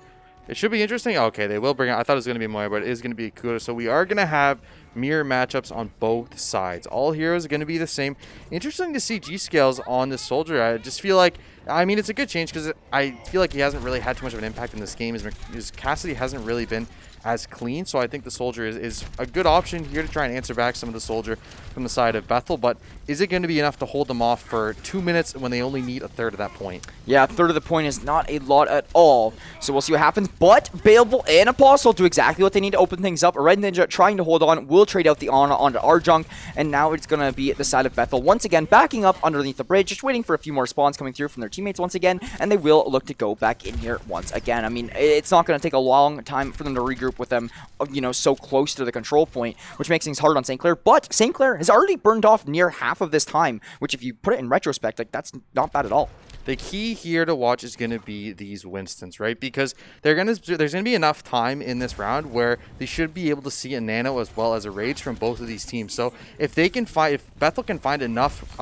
Speaker 2: It should be interesting. Okay, they will bring out. I thought it was going to be Moya, but it is going to be Kuda. So we are going to have mirror matchups on both sides. All heroes are going to be the same. Interesting to see G-Scales on this soldier. I just feel like, I mean, it's a good change because I feel like he hasn't really had too much of an impact in this game. His Cassidy hasn't really been as clean, so I think the soldier is a good option here to try and answer back some of the soldier from the side of Bethel, but is it going to be enough to hold them off for 2 minutes when they only need a third of that point? Yeah,
Speaker 3: a third of the point is not a lot at all, so we'll see what happens, but Baleable and Apostle do exactly what they need to open things up. Red Ninja trying to hold on, will trade out the Ana onto Arjunk, and now it's going to be at the side of Bethel once again, backing up underneath the bridge, just waiting for a few more spawns coming through from their teammates once again, and they will look to go back in here once again. I mean, it's not going to take a long time for them to regroup with them, you know, so close to the control point, which makes things hard on St. Clair, but St. Clair has already burned off near half of this time, which if you put it in retrospect, like, that's not bad at all.
Speaker 2: The key here to watch is going to be these Winstons, right? Because there's going to be enough time in this round where they should be able to see a Nano as well as a Rage from both of these teams. So if Bethel can find enough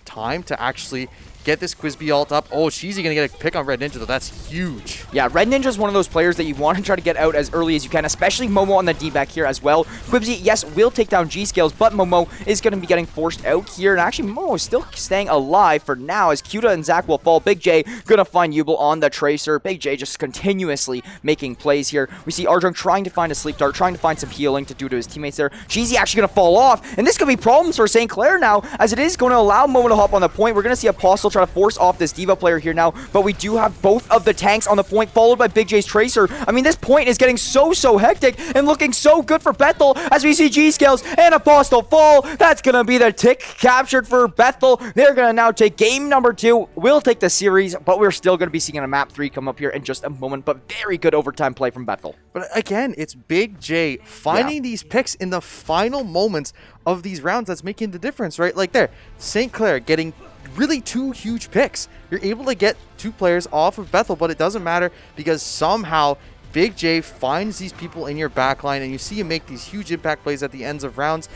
Speaker 2: time to actually get this Quizby ult up. Oh, Sheezy going to get a pick on Red Ninja, though. That's huge.
Speaker 3: Yeah, Red Ninja is one of those players that you want to try to get out as early as you can, especially Momo on the D-back here as well. Quibsy, yes, will take down G-Scales, but Momo is going to be getting forced out here. And actually, Momo is still staying alive for now as Cuda and Zach will fall. Big J going to find Yubel on the Tracer. Big J just continuously making plays here. We see Arjun trying to find a sleep dart, trying to find some healing to do to his teammates there. Sheezy actually going to fall off, and this could be problems for St. Clair now, as it is going to allow Momo to hop on the point. We're going to see Apostle try to force off this Diva player here now, but we do have both of the tanks on the point, followed by Big J's Tracer. I mean, this point is getting so hectic and looking so good for Bethel as we see G-Scales and Apostle fall. That's going to be the tick captured for Bethel. They're going to now take game number 2. We'll take the series, but we're still going to be seeing a map 3 come up here in just a moment, but very good overtime play from Bethel.
Speaker 2: But again, it's Big J finding these picks in the final moments of these rounds that's making the difference, right? Like there, St. Clair getting really 2 huge picks. You're able to get 2 players off of Bethel, but it doesn't matter because somehow Big J finds these people in your backline and you see him make these huge impact plays at the ends of rounds.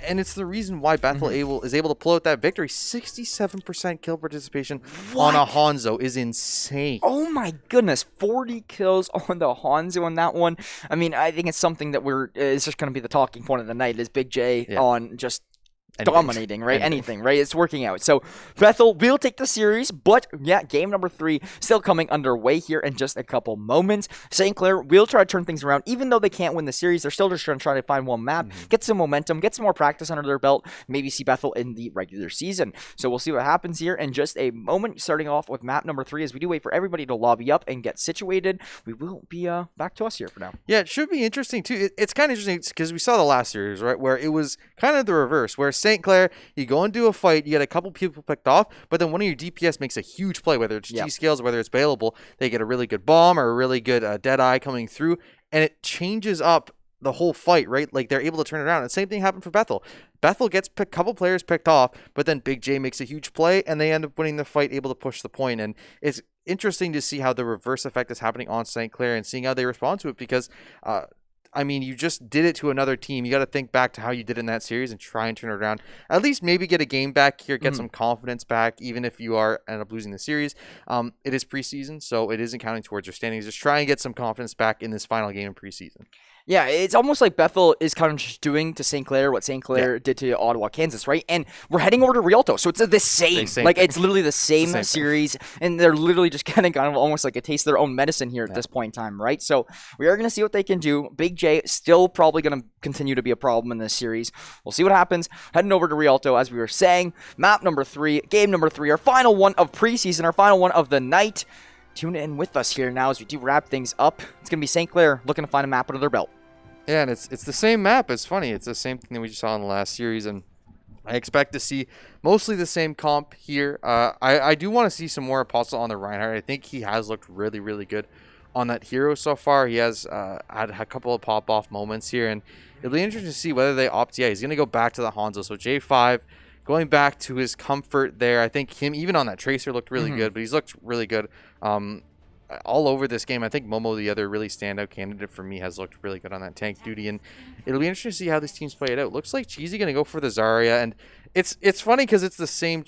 Speaker 2: And it's the reason why Bethel is able to pull out that victory. 67% kill participation on a Hanzo is insane.
Speaker 3: Oh my goodness, 40 kills on the Hanzo on that one. I mean, I think it's something that it's just going to be the talking point of the night is Big J on just dominating, right? Anything, right? It's working out. So Bethel will take the series, but yeah, game number 3 still coming underway here in just a couple moments. St. Clair will try to turn things around. Even though they can't win the series, they're still just going to try to find one map, get some momentum, get some more practice under their belt, maybe see Bethel in the regular season. So we'll see what happens here in just a moment, starting off with map number 3 as we do wait for everybody to lobby up and get situated. We will be back to us here for now.
Speaker 2: Yeah, it should be interesting too. It's kind of interesting because we saw the last series, right, where it was kind of the reverse, where St. Clair, you go and do a fight, you get a couple people picked off, but then one of your DPS makes a huge play, whether it's G-Scales, whether it's Baleable, they get a really good bomb or a really good Deadeye coming through, and it changes up the whole fight, right? Like, they're able to turn it around. And the same thing happened for Bethel. Bethel gets a couple players picked off, but then Big J makes a huge play, and they end up winning the fight, able to push the point. And it's interesting to see how the reverse effect is happening on St. Clair and seeing how they respond to it, because I mean, you just did it to another team. You got to think back to how you did in that series and try and turn it around. At least maybe get a game back here, get some confidence back, even if you end up losing the series. It is preseason, so it isn't counting towards your standings. Just try and get some confidence back in this final game of preseason.
Speaker 3: Yeah, it's almost like Bethel is kind of just doing to St. Clair what St. Clair did to Ottawa, Kansas, right? And we're heading over to Rialto, so it's the same. Like, it's literally the same series, and they're literally just kind of almost like a taste of their own medicine here at this point in time, right? So we are going to see what they can do. Big J still probably going to continue to be a problem in this series. We'll see what happens. Heading over to Rialto, as we were saying. Map number 3, game number 3, our final one of preseason, our final one of the night. Tune in with us here now as we do wrap things up. It's going to be St. Clair looking to find a map under their belt.
Speaker 2: Yeah, and it's the same map. It's funny. It's the same thing that we just saw in the last series, and I expect to see mostly the same comp here. I do want to see some more Apostle on the Reinhardt. I think he has looked really, really good on that hero so far. He has had a couple of pop-off moments here, and it'll be interesting to see whether they opt. Yeah, he's going to go back to the Hanzo. So J5 going back to his comfort there. I think him, even on that Tracer, looked really good, but he's looked really good all over this game. I think Momo, the other really standout candidate for me, has looked really good on that tank duty, and it'll be interesting to see how these teams play it out. Looks like Cheesy going to go for the Zarya, and it's funny because it's the same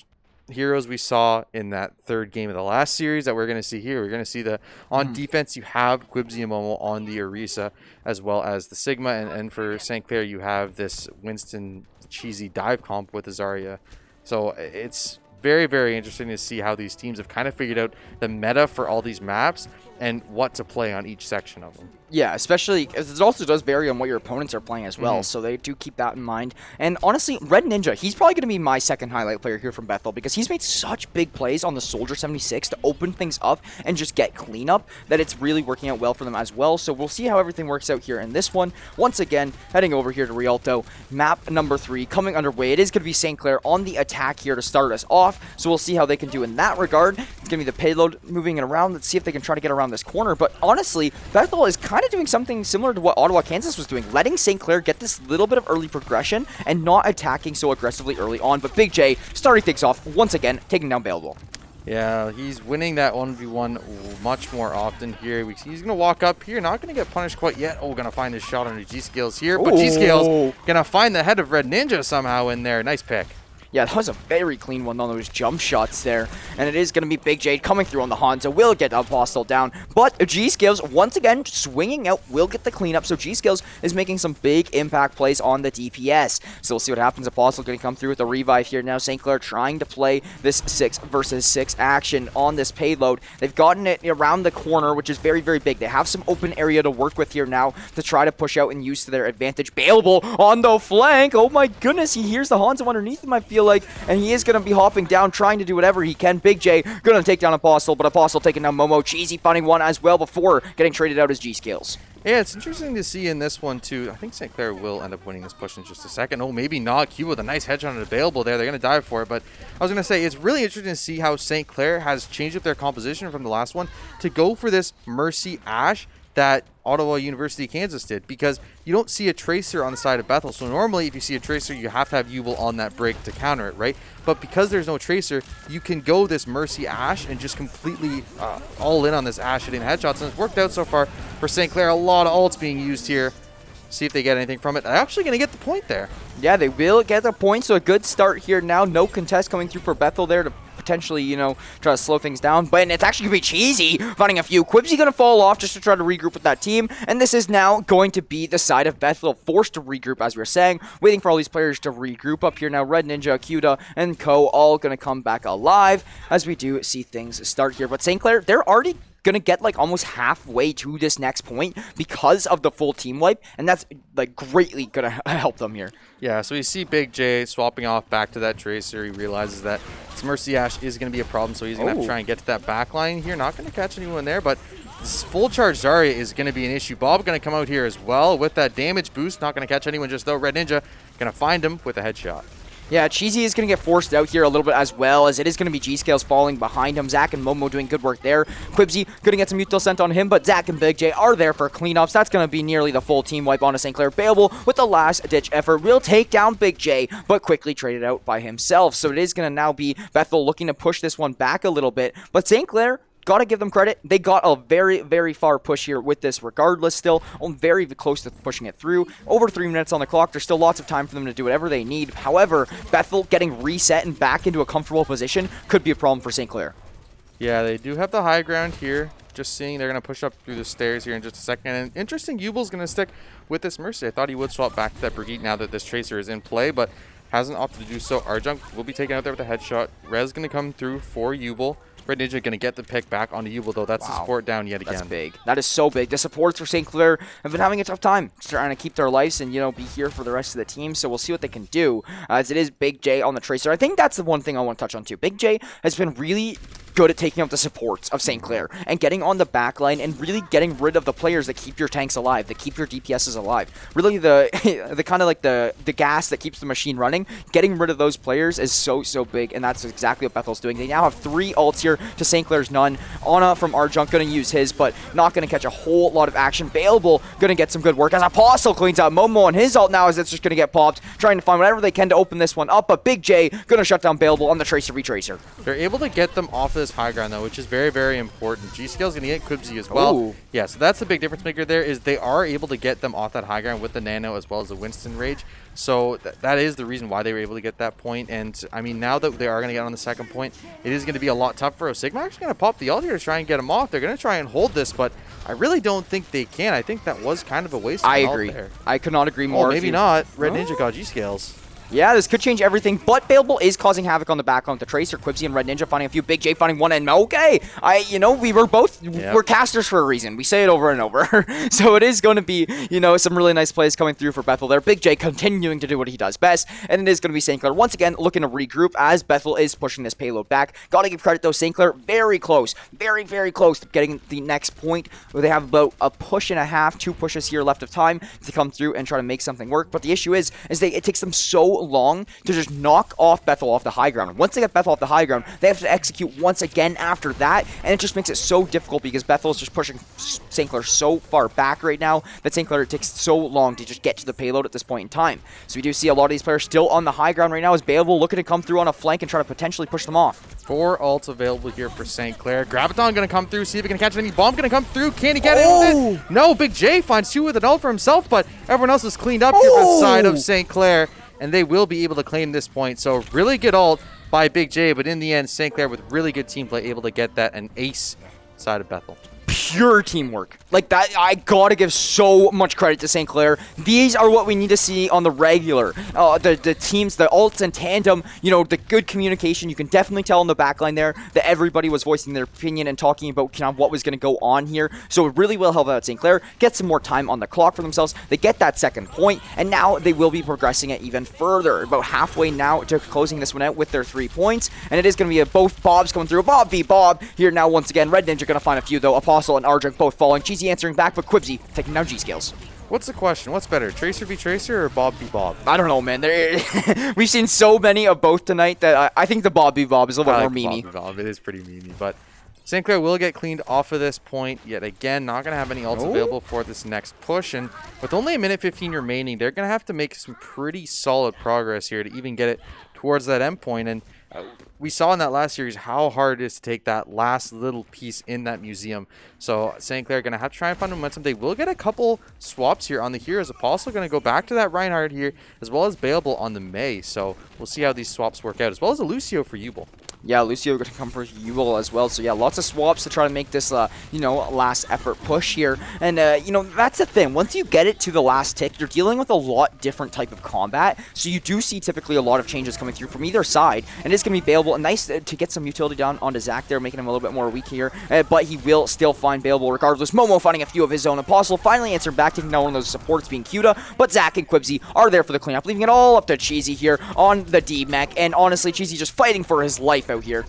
Speaker 2: heroes we saw in that third game of the last series that we're going to see here. We're going to see on defense, you have Quibsy and Momo on the Orisa, as well as the Sigma, and for St. Clair, you have this Winston Cheesy dive comp with the Zarya. So it's very, very interesting to see how these teams have kind of figured out the meta for all these maps and what to play on each section of them.
Speaker 3: Yeah, especially, it also does vary on what your opponents are playing as well, so they do keep that in mind. And honestly, Red Ninja, he's probably going to be my second highlight player here from Bethel, because he's made such big plays on the Soldier 76 to open things up and just get cleanup that it's really working out well for them as well. So we'll see how everything works out here in this one. Once again, heading over here to Rialto, map number 3 coming underway. It is going to be St. Clair on the attack here to start us off, so we'll see how they can do in that regard. It's going to be the payload moving it around. Let's see if they can try to get around this corner. But honestly, Bethel is kind of doing something similar to what Ottawa, Kansas was doing, letting St. Clair get this little bit of early progression and not attacking so aggressively early on. But Big J starting things off once again, taking down Bethel.
Speaker 2: Yeah, he's winning that 1v1 much more often here. He's going to walk up here, not going to get punished quite yet. Oh, going to find his shot on his G-Skills here, but G-Skills going to find the head of Red Ninja somehow in there. Nice pick.
Speaker 3: Yeah, that was a very clean one on those jump shots there. And it is going to be Big Jade coming through on the Hanzo. Will get Apostle down. But G-Skills, once again, swinging out, will get the cleanup. So G-Skills is making some big impact plays on the DPS. So we'll see what happens. Apostle going to come through with a revive here now. St. Clair trying to play this 6 versus 6 action on this payload. They've gotten it around the corner, which is very, very big. They have some open area to work with here now to try to push out and use to their advantage. Bailable on the flank. Oh my goodness, he hears the Hanzo underneath him, I feel like, and he is going to be hopping down, trying to do whatever he can. Big J going to take down Apostle, but Apostle taking down Momo. Cheesy finding one as well before getting traded out as G-Skills.
Speaker 2: Yeah, it's interesting to see in this one, too. I think St. Clair will end up winning this push in just a second. Oh, maybe not. Q with a nice headshot and available there. They're going to dive for it, but I was going to say, it's really interesting to see how St. Clair has changed up their composition from the last one to go for this Mercy Ash that Ottawa University, Kansas did, because you don't see a Tracer on the side of Bethel. So normally if you see a Tracer, you have to have Yubel on that break to counter it, right? But because there's no Tracer, you can go this Mercy Ash and just completely all in on this Ash hitting headshots. And it's worked out so far for St. Clair. A lot of ults being used here. See if they get anything from it. They're actually going to get the point there. Yeah,
Speaker 3: they will get the point, so a good start here now. No contest coming through for Bethel there to potentially, you know, try to slow things down. But it's actually going to be Cheesy finding a few. Quibsy going to fall off just to try to regroup with that team. And this is now going to be the side of Bethel forced to regroup, as we were saying. Waiting for all these players to regroup up here now. Red Ninja, Cuda, and Co. all going to come back alive as we do see things start here. But St. Clair, they're already going to get like almost halfway to this next point because of the full team wipe, and that's like greatly going to help them here.
Speaker 2: Yeah, so you see Big J swapping off back to that Tracer. He realizes that this Mercy Ash is going to be a problem, so he's going to have to try and get to that back line here. Not going to catch anyone there, but this full charge Zarya is going to be an issue. Bob going to come out here as well with that damage boost. Not going to catch anyone just though. Red Ninja going to find him with a headshot.
Speaker 3: Yeah, Cheesy is going to get forced out here a little bit as well, as it is going to be G-Scales falling behind him. Zach and Momo doing good work there. Quibsy going to get some util sent on him, but Zach and Big J are there for cleanups. That's going to be nearly the full team wipe onto St. Clair. Bayable with the last-ditch effort will take down Big J, but quickly traded out by himself. So it is going to now be Bethel looking to push this one back a little bit, but St. Clair gotta give them credit. They got a very, very far push here with this regardless still. Very close to pushing it through. Over 3 minutes on the clock. There's still lots of time for them to do whatever they need. However, Bethel getting reset and back into a comfortable position could be a problem for St. Clair.
Speaker 2: Yeah, they do have the high ground here. Just seeing they're going to push up through the stairs here in just a second. And interesting, Jubel's going to stick with this Mercy. I thought he would swap back to that Brigitte now that this Tracer is in play, but hasn't opted to do so. Arjunk will be taken out there with a headshot. Rez going to come through for Jubel. Red Ninja going to get the pick back onto Jubel, though. That's the support down yet again.
Speaker 3: That's big. That is so big. The supports for St. Clair have been having a tough time trying to keep their lives and, be here for the rest of the team. So we'll see what they can do, as it is Big J on the Tracer. I think that's the one thing I want to touch on, too. Big J has been really good at taking out the supports of St. Clair and getting on the back line and really getting rid of the players that keep your tanks alive, that keep your DPSs alive. Really the kind of like the gas that keeps the machine running. Getting rid of those players is so big, and that's exactly what Bethel's doing. They now have 3 ults here to St. Clair's none. Ana from Arjunk going to use his, but not going to catch a whole lot of action. Bailable going to get some good work as Apostle cleans out Momo on his ult now, as it's just going to get popped, trying to find whatever they can to open this one up, but Big J going to shut down Bailable on the Tracer Retracer.
Speaker 2: They're able to get them off of this high ground, though, which is very, very important. G-Scale's going to get Quibsy as well.
Speaker 3: Ooh.
Speaker 2: Yeah, so that's the big difference maker there, is they are able to get them off that high ground with the Nano as well as the Winston Rage. So that is the reason why they were able to get that point. And, I mean, now that they are going to get on the second point, it is going to be a lot tougher. Sigma actually going to pop the ult here to try and get them off. They're going to try and hold this, but I really don't think they can. I think that was kind of a waste of an ult there.
Speaker 3: I could not agree more.
Speaker 2: Oh, maybe not. Red Ninja got G-Scales.
Speaker 3: Yeah, this could change everything, but Bailable is causing havoc on the back line with the Tracer. Quibsy and Red Ninja finding a few, Big J finding one, and okay. We were both, we're casters for a reason. We say it over and over. So it is going to be, some really nice plays coming through for Bethel there. Big J continuing to do what he does best, and it is going to be St. Clair once again looking to regroup as Bethel is pushing this payload back. Gotta give credit though, St. Clair very close, very, very close to getting the next point, where they have about a push and a half, 2 pushes here left of time to come through and try to make something work. But the issue is it takes them so long to just knock off Bethel off the high ground. Once they get Bethel off the high ground, they have to execute once again after that, and it just makes it so difficult because Bethel is just pushing St. Clair so far back right now that St. Clair takes so long to just get to the payload at this point in time. So we do see a lot of these players still on the high ground right now as Bailable looking to come through on a flank and try to potentially push them off.
Speaker 2: 4 ults available here for St. Clair. Graviton going to come through, see if he can catch any bomb. Going to come through. Can he get it with it? No, Big J finds 2 with an ult for himself, but everyone else is cleaned up here for the side of St. Clair, and they will be able to claim this point. So really good ult by Big J, but in the end, St. Clair with really good team play able to get that, an ace side of Bethel.
Speaker 3: Pure teamwork. Like that, I gotta give so much credit to St. Clair. These are what we need to see on the regular. The teams, the ults and tandem, the good communication. You can definitely tell in the backline there that everybody was voicing their opinion and talking about what was going to go on here. So it really will help out St. Clair get some more time on the clock for themselves. They get that second point, and now they will be progressing it even further. About halfway now to closing this one out with their 3 points, and it is going to be both Bobs coming through. Bob v Bob here now once again. Red Ninja going to find a few though. Apostle and Arjunk both falling. Cheesy answering back, but Quibsy taking down G-Scales.
Speaker 2: What's the question? What's better, Tracer v Tracer or Bob v Bob?
Speaker 3: I don't know, man. We've seen so many of both tonight that I think the Bob v Bob is a little bit more memey.
Speaker 2: Bob v Bob. It is pretty memey, but St. Clair will get cleaned off of this point yet again. Not going to have any ults available for this next push, and with only a minute 15 remaining, they're going to have to make some pretty solid progress here to even get it towards that end point. And we saw in that last series how hard it is to take that last little piece in that museum. So St. Clair going to have to try and find momentum. They will get a couple swaps here on the Heroes. Apostle going to go back to that Reinhardt here, as well as Bailable on the Mei. So we'll see how these swaps work out, as well as a Lucio for Jubel.
Speaker 3: Yeah, Lucio going to come for Jubel as well. So yeah, lots of swaps to try to make this, last effort push here. And, that's the thing. Once you get it to the last tick, you're dealing with a lot different type of combat. So you do see typically a lot of changes coming through from either side. And it's going to be Bailable. And nice to get some utility down onto Zach there, making him a little bit more weak here. But he will still find Bailable regardless. Momo finding a few of his own. Apostle finally answered back, taking down one of those supports being Cuda. But Zach and Quibsy are there for the cleanup, leaving it all up to Cheesy here on the D-Mech. And honestly, Cheesy just fighting for his life out here.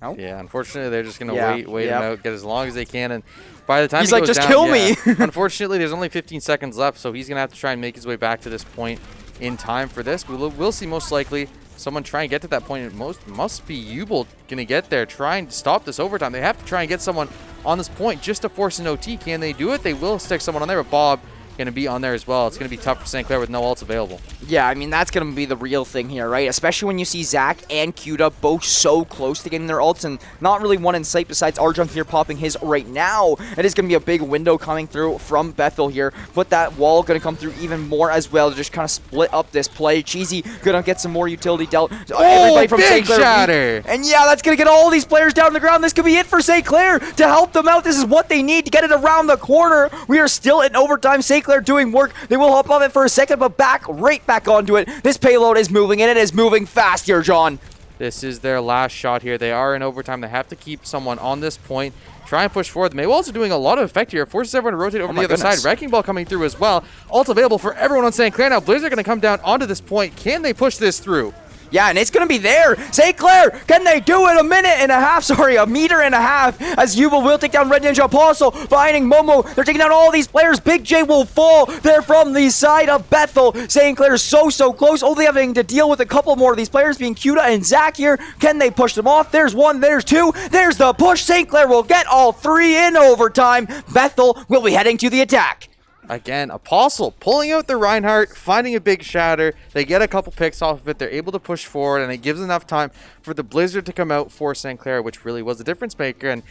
Speaker 3: Oh.
Speaker 2: Yeah, unfortunately, they're just going to wait him out, get as long as they can, and by the time
Speaker 3: he's
Speaker 2: he
Speaker 3: like,
Speaker 2: goes
Speaker 3: just
Speaker 2: down,
Speaker 3: kill me.
Speaker 2: Unfortunately, there's only 15 seconds left, so he's going to have to try and make his way back to this point in time for this. We'll see most likely someone try and get to that point. It must be Jubel going to get there, trying to stop this overtime. They have to try and get someone on this point just to force an OT. Can they do it? They will stick someone on there, but Bob going to be on there as well. It's going to be tough for St. Clair with no ults available.
Speaker 3: Yeah, I mean, that's going to be the real thing here, right? Especially when you see Zach and Cuda both so close to getting their ults and not really one in sight besides Arjunk here popping his right now. It is going to be a big window coming through from Bethel here, but that wall going to come through even more as well to just kind of split up this play. Cheesy going to get some more utility dealt. Everybody from
Speaker 2: big
Speaker 3: St. Clair.
Speaker 2: shatter!
Speaker 3: And yeah, that's going to get all these players down on the ground. This could be it for St. Clair to help them out. This is what they need to get it around the corner. We are still in overtime. St. Clair doing work. They will hop off it for a second, but right back onto it. This payload is moving, and it is moving fast here, John.
Speaker 2: This is their last shot here. They are in overtime. They have to keep someone on this point. Try and push forward. Maybe also doing a lot of effect here. Forces everyone to rotate over to the other side. Wrecking Ball coming through as well. Ult available for everyone on St. Clair. Now Blizzard going to come down onto this point. Can they push this through?
Speaker 3: Yeah, and it's going to be there. St. Clair, can they do it? A meter and a half, as Yuba will take down Red Ninja Apostle, finding Momo. They're taking down all these players. Big J will fall there from the side of Bethel. St. Clair is so close, only having to deal with a couple more of these players, being Cuda and Zach here. Can they push them off? There's one, there's two, there's the push. St. Clair will get all three in overtime. Bethel will be heading to the attack.
Speaker 2: Again, Apostle pulling out the Reinhardt, finding a big shatter. They get a couple picks off of it. They're able to push forward, and it gives enough time for the Blizzard to come out for St. Clair, which really was the difference maker. And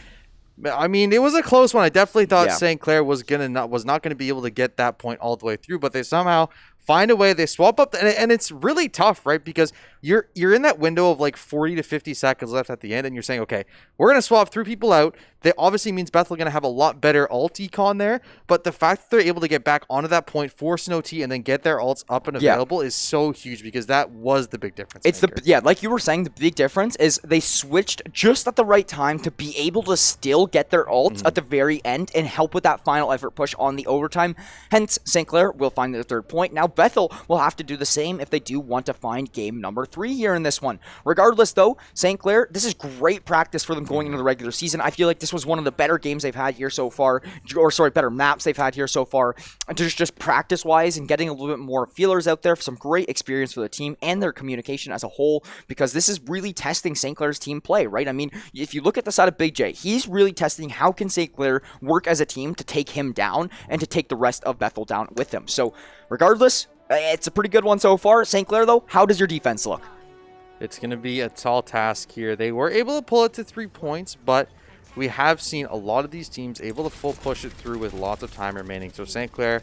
Speaker 2: I mean, it was a close one. I definitely thought St. Clair was not gonna be able to get that point all the way through, but they somehow find a way. They swap up, and it's really tough, right? Because you're in that window of like 40 to 50 seconds left at the end, and you're saying, okay, we're gonna swap 3 people out. That obviously means Bethel gonna have a lot better ult econ there, but the fact that they're able to get back onto that point, force an OT, and then get their ults up and available is so huge, because that was the big difference.
Speaker 3: It's like you were saying, the big difference is they switched just at the right time to be able to still get their ults at the very end and help with that final effort push on the overtime. Hence, St. Clair will find their 3rd point. Now Bethel will have to do the same if they do want to find game number 3 here in this one. Regardless though, St. Clair, this is great practice for them going into the regular season. I feel like this was one of the better games they've had here so far, or sorry, better maps they've had here so far, just practice-wise and getting a little bit more feelers out there. Some great experience for the team and their communication as a whole, because this is really testing St. Clair's team play, right? I mean, if you look at the side of Big J, he's really testing how can St. Clair work as a team to take him down and to take the rest of Bethel down with him. So regardless, it's a pretty good one so far. St. Clair though, how does your defense look?
Speaker 2: It's going to be a tall task here. They were able to pull it to 3 points, but we have seen a lot of these teams able to full push it through with lots of time remaining. So St. Clair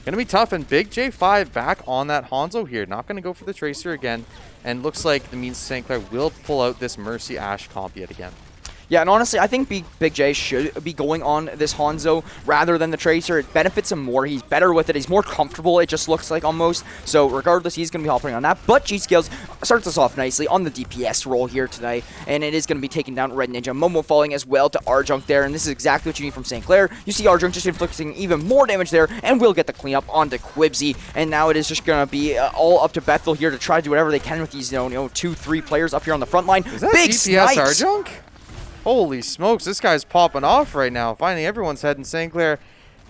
Speaker 2: going to be tough, and Big J5 back on that Hanzo here. Not going to go for the Tracer again, and looks like the means St. Clair will pull out this Mercy Ashe comp yet again.
Speaker 3: Yeah, and honestly, I think Big J should be going on this Hanzo rather than the Tracer. It benefits him more. He's better with it. He's more comfortable, it just looks like almost. So regardless, he's going to be hopping on that. But G-Skills starts us off nicely on the DPS role here today. And it is going to be taking down Red Ninja. Momo falling as well to Arjunk there. And this is exactly what you need from St. Clair. You see Arjunk just inflicting even more damage there. And will get the cleanup onto Quibsy. And now it is just going to be all up to Bethel here to try to do whatever they can with these 2-3 players up here on the front line.
Speaker 2: Is that
Speaker 3: Big
Speaker 2: DPS
Speaker 3: snipes.
Speaker 2: Arjunk? Holy smokes, this guy's popping off right now. Finally, everyone's head in St. Clair.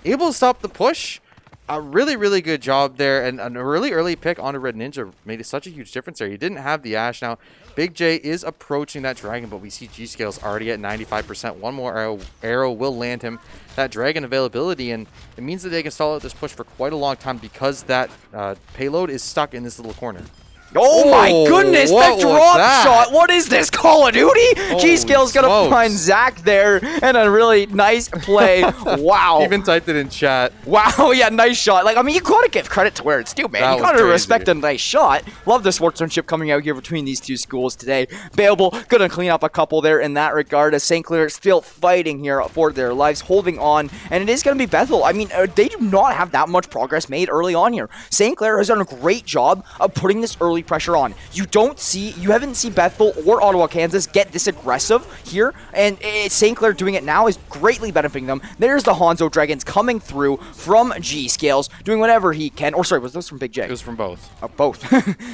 Speaker 2: Able to stop the push. A really good job there. And a really early pick onto Red Ninja made such a huge difference there. He didn't have the Ashe. Now, Big J is approaching that Dragon, but we see G-Scales already at 95%. One more arrow will land him that Dragon availability, and it means that they can stall out this push for quite a long time because that payload is stuck in this little corner.
Speaker 3: Oh my goodness, that drop shot. What is this, Call of Duty? G-Skill's going to find Zach there, and a really nice play. Wow.
Speaker 2: Even typed it in chat.
Speaker 3: Wow, yeah, nice shot. Like, I mean, you got to give credit to where it's due, man. You got to respect a nice shot. Love the sportsmanship coming out here between these two schools today. Bayable going to clean up a couple there in that regard, as St. Clair still fighting here for their lives, holding on, and it is going to be Bethel. I mean, they do not have that much progress made early on here. St. Clair has done a great job of putting this early pressure on. You haven't seen Bethel or Ottawa, Kansas get this aggressive here, and St. Clair doing it now is greatly benefiting them. There's the Hanzo Dragons coming through from G-Scales, doing whatever he can. Or sorry, was this from Big J?
Speaker 2: It was from both.
Speaker 3: Both.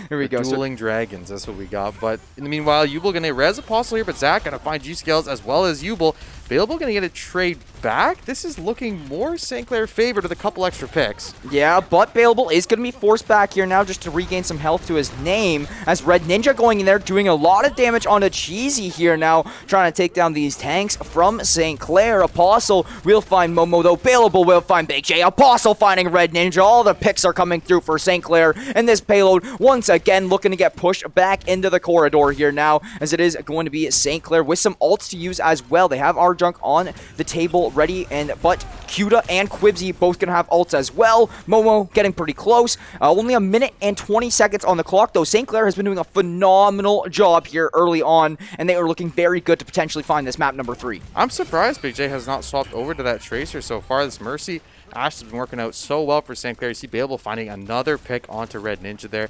Speaker 3: Here we go.
Speaker 2: Dueling Dragons, that's what we got. But in the meanwhile, Yubel gonna res Apostle here, but Zach gonna find G-Scales as well as Yubel. Baleable going to get a trade back. This is looking more St. Clair favored with a couple extra picks.
Speaker 3: Yeah, but Baleable is going to be forced back here now just to regain some health to his name, as Red Ninja going in there doing a lot of damage onto Cheesy here now, trying to take down these tanks from St. Clair. Apostle will find Momo though. Baleable will find Big J. Apostle finding Red Ninja. All the picks are coming through for St. Clair, and this payload once again looking to get pushed back into the corridor here now, as it is going to be St. Clair with some ults to use as well. They have our junk on the table ready, but Cuda and Quibsy both gonna have ults as well. Momo getting pretty close. Only a minute and 20 seconds on the clock though. St. Clair has been doing a phenomenal job here early on, and they are looking very good to potentially find this map number 3.
Speaker 2: I'm surprised Big J has not swapped over to that Tracer so far. This Mercy Ash has been working out so well for St. Clair. You see Baleable finding another pick onto Red Ninja there.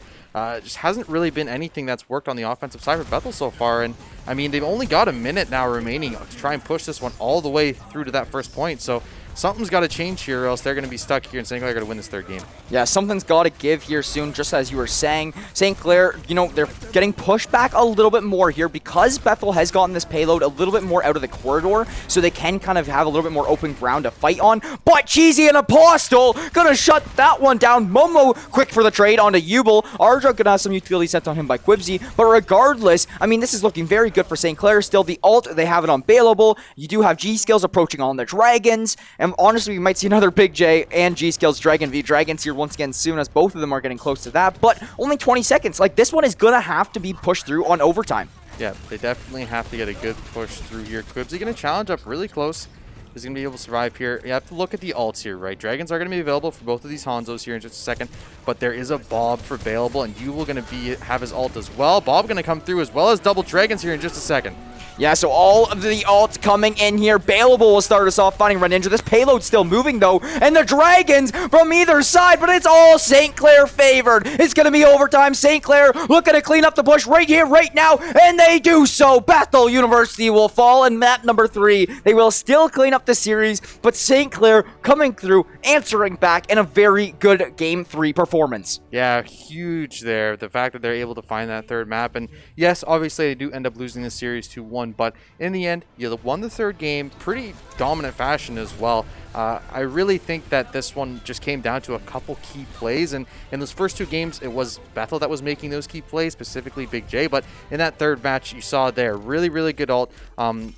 Speaker 2: Just hasn't really been anything that's worked on the offensive side for Bethel so far. And I mean, they've only got a minute now remaining to try and push this one all the way through to that first point. So something's got to change here, or else they're going to be stuck here, and St. Clair are going to win this third game.
Speaker 3: Yeah, something's got to give here soon, just as you were saying. St. Clair, you know, they're getting pushed back a little bit more here because Bethel has gotten this payload a little bit more out of the corridor, so they can kind of have a little bit more open ground to fight on. But Cheesy and Apostle gonna shut that one down. Momo quick for the trade onto Yubel. Arja gonna have some utility sent on him by Quibsy, but regardless, I mean, this is looking very good for St. Clair. Still the ult, they have it on Baleable. You do have G-Skills approaching on the Dragons, and honestly, we might see another Big J and G-Skills Dragon v Dragons here once again soon, as both of them are getting close to that, but only 20 seconds. Like, this one is gonna have to be pushed through on overtime.
Speaker 2: Yeah, they definitely have to get a good push through here. Quibsy going to challenge up really close. Is going to be able to survive here. You have to look at the ults here, right? Dragons are going to be available for both of these Hanzos here in just a second, but there is a Bob for Baleable, and you will going to have his ult as well. Bob going to come through as well as double Dragons here in just a second.
Speaker 3: Yeah, so all of the ults coming in here. Baleable will start us off finding Red Ninja. This payload's still moving, though, and the Dragons from either side, but it's all St. Clair favored. It's going to be overtime. St. Clair looking to clean up the push right here, right now, and they do so. Bethel University will fall in map number 3. They will still clean up the series, but St. Clair coming through, answering back in a very good Game 3 performance.
Speaker 2: Yeah, huge there. The fact that they're able to find that third map, and yes, obviously they do end up losing the series 2-1, but in the end, you won the third game pretty dominant fashion as well. I really think that this one just came down to a couple key plays, and in those first 2 games, it was Bethel that was making those key plays, specifically Big J, but in that third match, you saw there really, really good ult,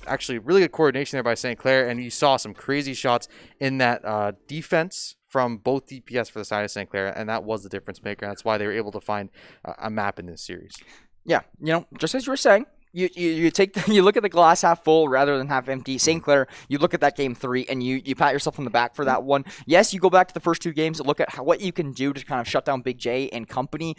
Speaker 2: actually really good coordination there by St. Clair, and you saw some crazy shots in that defense from both DPS for the side of St. Clair, and that was the difference maker. That's why they were able to find a map in this series.
Speaker 3: Yeah, you know, just as you were saying, you look at the glass half full rather than half empty. St. Clair, you look at that game 3 and you pat yourself on the back for that one. Yes, you go back to the first 2 games, look at what you can do to kind of shut down Big J and company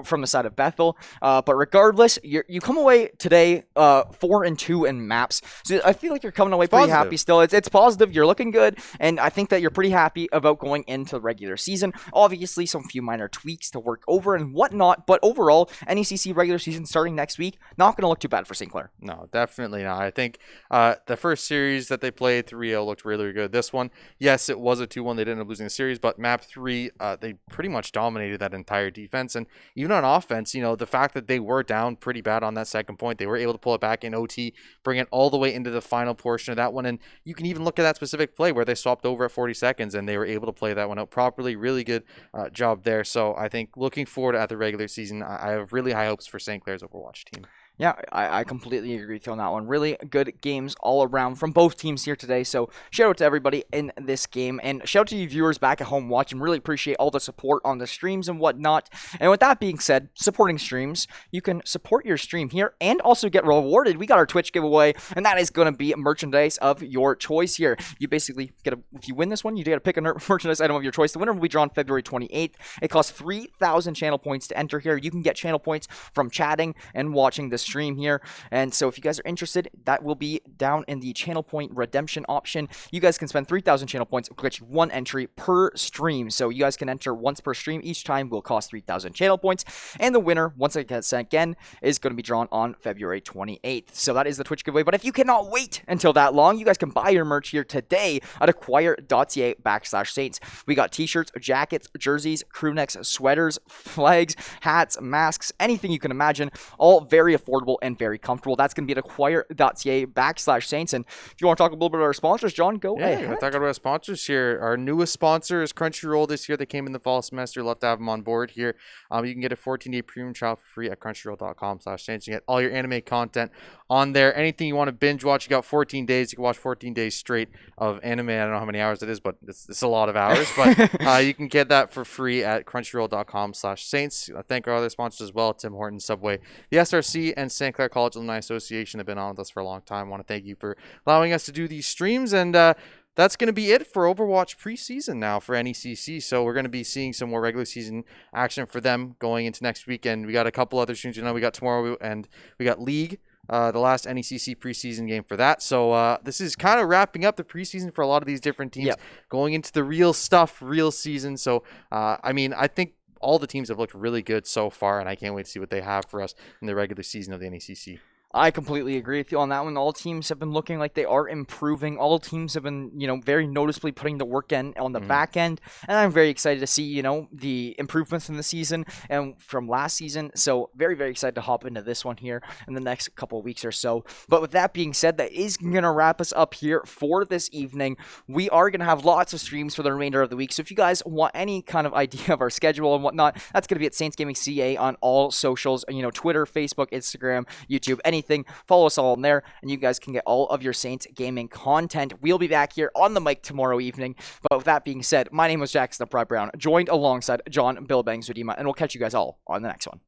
Speaker 3: from the side of Bethel. But regardless, you come away today 4-2 in maps. So I feel like you're coming away pretty happy still. It's positive. You're looking good, and I think that you're pretty happy about going into the regular season. Obviously, some few minor tweaks to work over and whatnot, but overall, NECC regular season starting next week, not going to look too bad for St. Clair.
Speaker 2: No, definitely not. I think the first series that they played, 3-0, looked really good. This one, yes, it was a 2-1. They didn't end up losing the series, but map 3, they pretty much dominated that entire defense. And even on offense, you know, the fact that they were down pretty bad on that second point, they were able to pull it back in OT, bring it all the way into the final portion of that one. And you can even look at that specific play where they swapped over at 40 seconds and they were able to play that one out properly. Really good job there. So I think looking forward at the regular season, I have really high hopes for St. Clair's Overwatch team.
Speaker 3: Yeah, I completely agree with you on that one. Really good games all around from both teams here today. So shout out to everybody in this game, and shout out to you viewers back at home watching. Really appreciate all the support on the streams and whatnot. And with that being said, supporting streams, you can support your stream here and also get rewarded. We got our Twitch giveaway, and that is going to be merchandise of your choice here. You basically if you win this one, you get to pick a merchandise item of your choice. The winner will be drawn February 28th. It costs 3,000 channel points to enter here. You can get channel points from chatting and watching this stream here, and so if you guys are interested, that will be down in the channel point redemption option. You guys can spend 3,000 channel points. It will get you 1 entry per stream, so you guys can enter once per stream. Each time will cost 3,000 channel points, and the winner, once it gets sent again, is going to be drawn on February 28th. So that is the Twitch giveaway, but if you cannot wait until that long, you guys can buy your merch here today at acquire.ca/Saints. We got t-shirts, jackets, jerseys, crew necks, sweaters, flags, hats, masks, anything you can imagine, all very affordable affordable and very comfortable. That's going to be at acquire.ca/Saints. And if you want to talk a little bit about our sponsors, John, go ahead.
Speaker 2: We're talking about our sponsors here. Our newest sponsor is Crunchyroll this year. They came in the fall semester. Love to have them on board here. You can get a 14-day premium trial for free at crunchyroll.com/Saints. You get all your anime content on there. Anything you want to binge watch, you got 14 days. You can watch 14 days straight of anime. I don't know how many hours it is, but it's a lot of hours. But you can get that for free at crunchyroll.com/Saints. Thank our other sponsors as well, Tim Hortons, Subway, the SRC, and St. Clair College Alumni Association. Have been on with us for a long time. I want to thank you for allowing us to do these streams. And that's going to be it for Overwatch preseason now for NECC. So we're going to be seeing some more regular season action for them going into next weekend. We got a couple other streams. We got tomorrow, and we got League. The last NECC preseason game for that. So this is kind of wrapping up the preseason for a lot of these different teams, going into the real stuff, real season. So, I think all the teams have looked really good so far, and I can't wait to see what they have for us in the regular season of the NECC.
Speaker 3: I completely agree with you on that one. All teams have been looking like they are improving. All teams have been, very noticeably putting the work in on the back end. And I'm very excited to see, the improvements in the season and from last season. So very, very excited to hop into this one here in the next couple of weeks or so. But with that being said, that is going to wrap us up here for this evening. We are going to have lots of streams for the remainder of the week. So if you guys want any kind of idea of our schedule and whatnot, that's going to be at Saints Gaming CA on all socials, Twitter, Facebook, Instagram, YouTube, anything. Follow us all in there, and you guys can get all of your Saints gaming content. We'll be back here on the mic tomorrow evening. But with that being said, my name was Jackson the Pride Brown, joined alongside John Bill Bangs Udima, and we'll catch you guys all on the next one.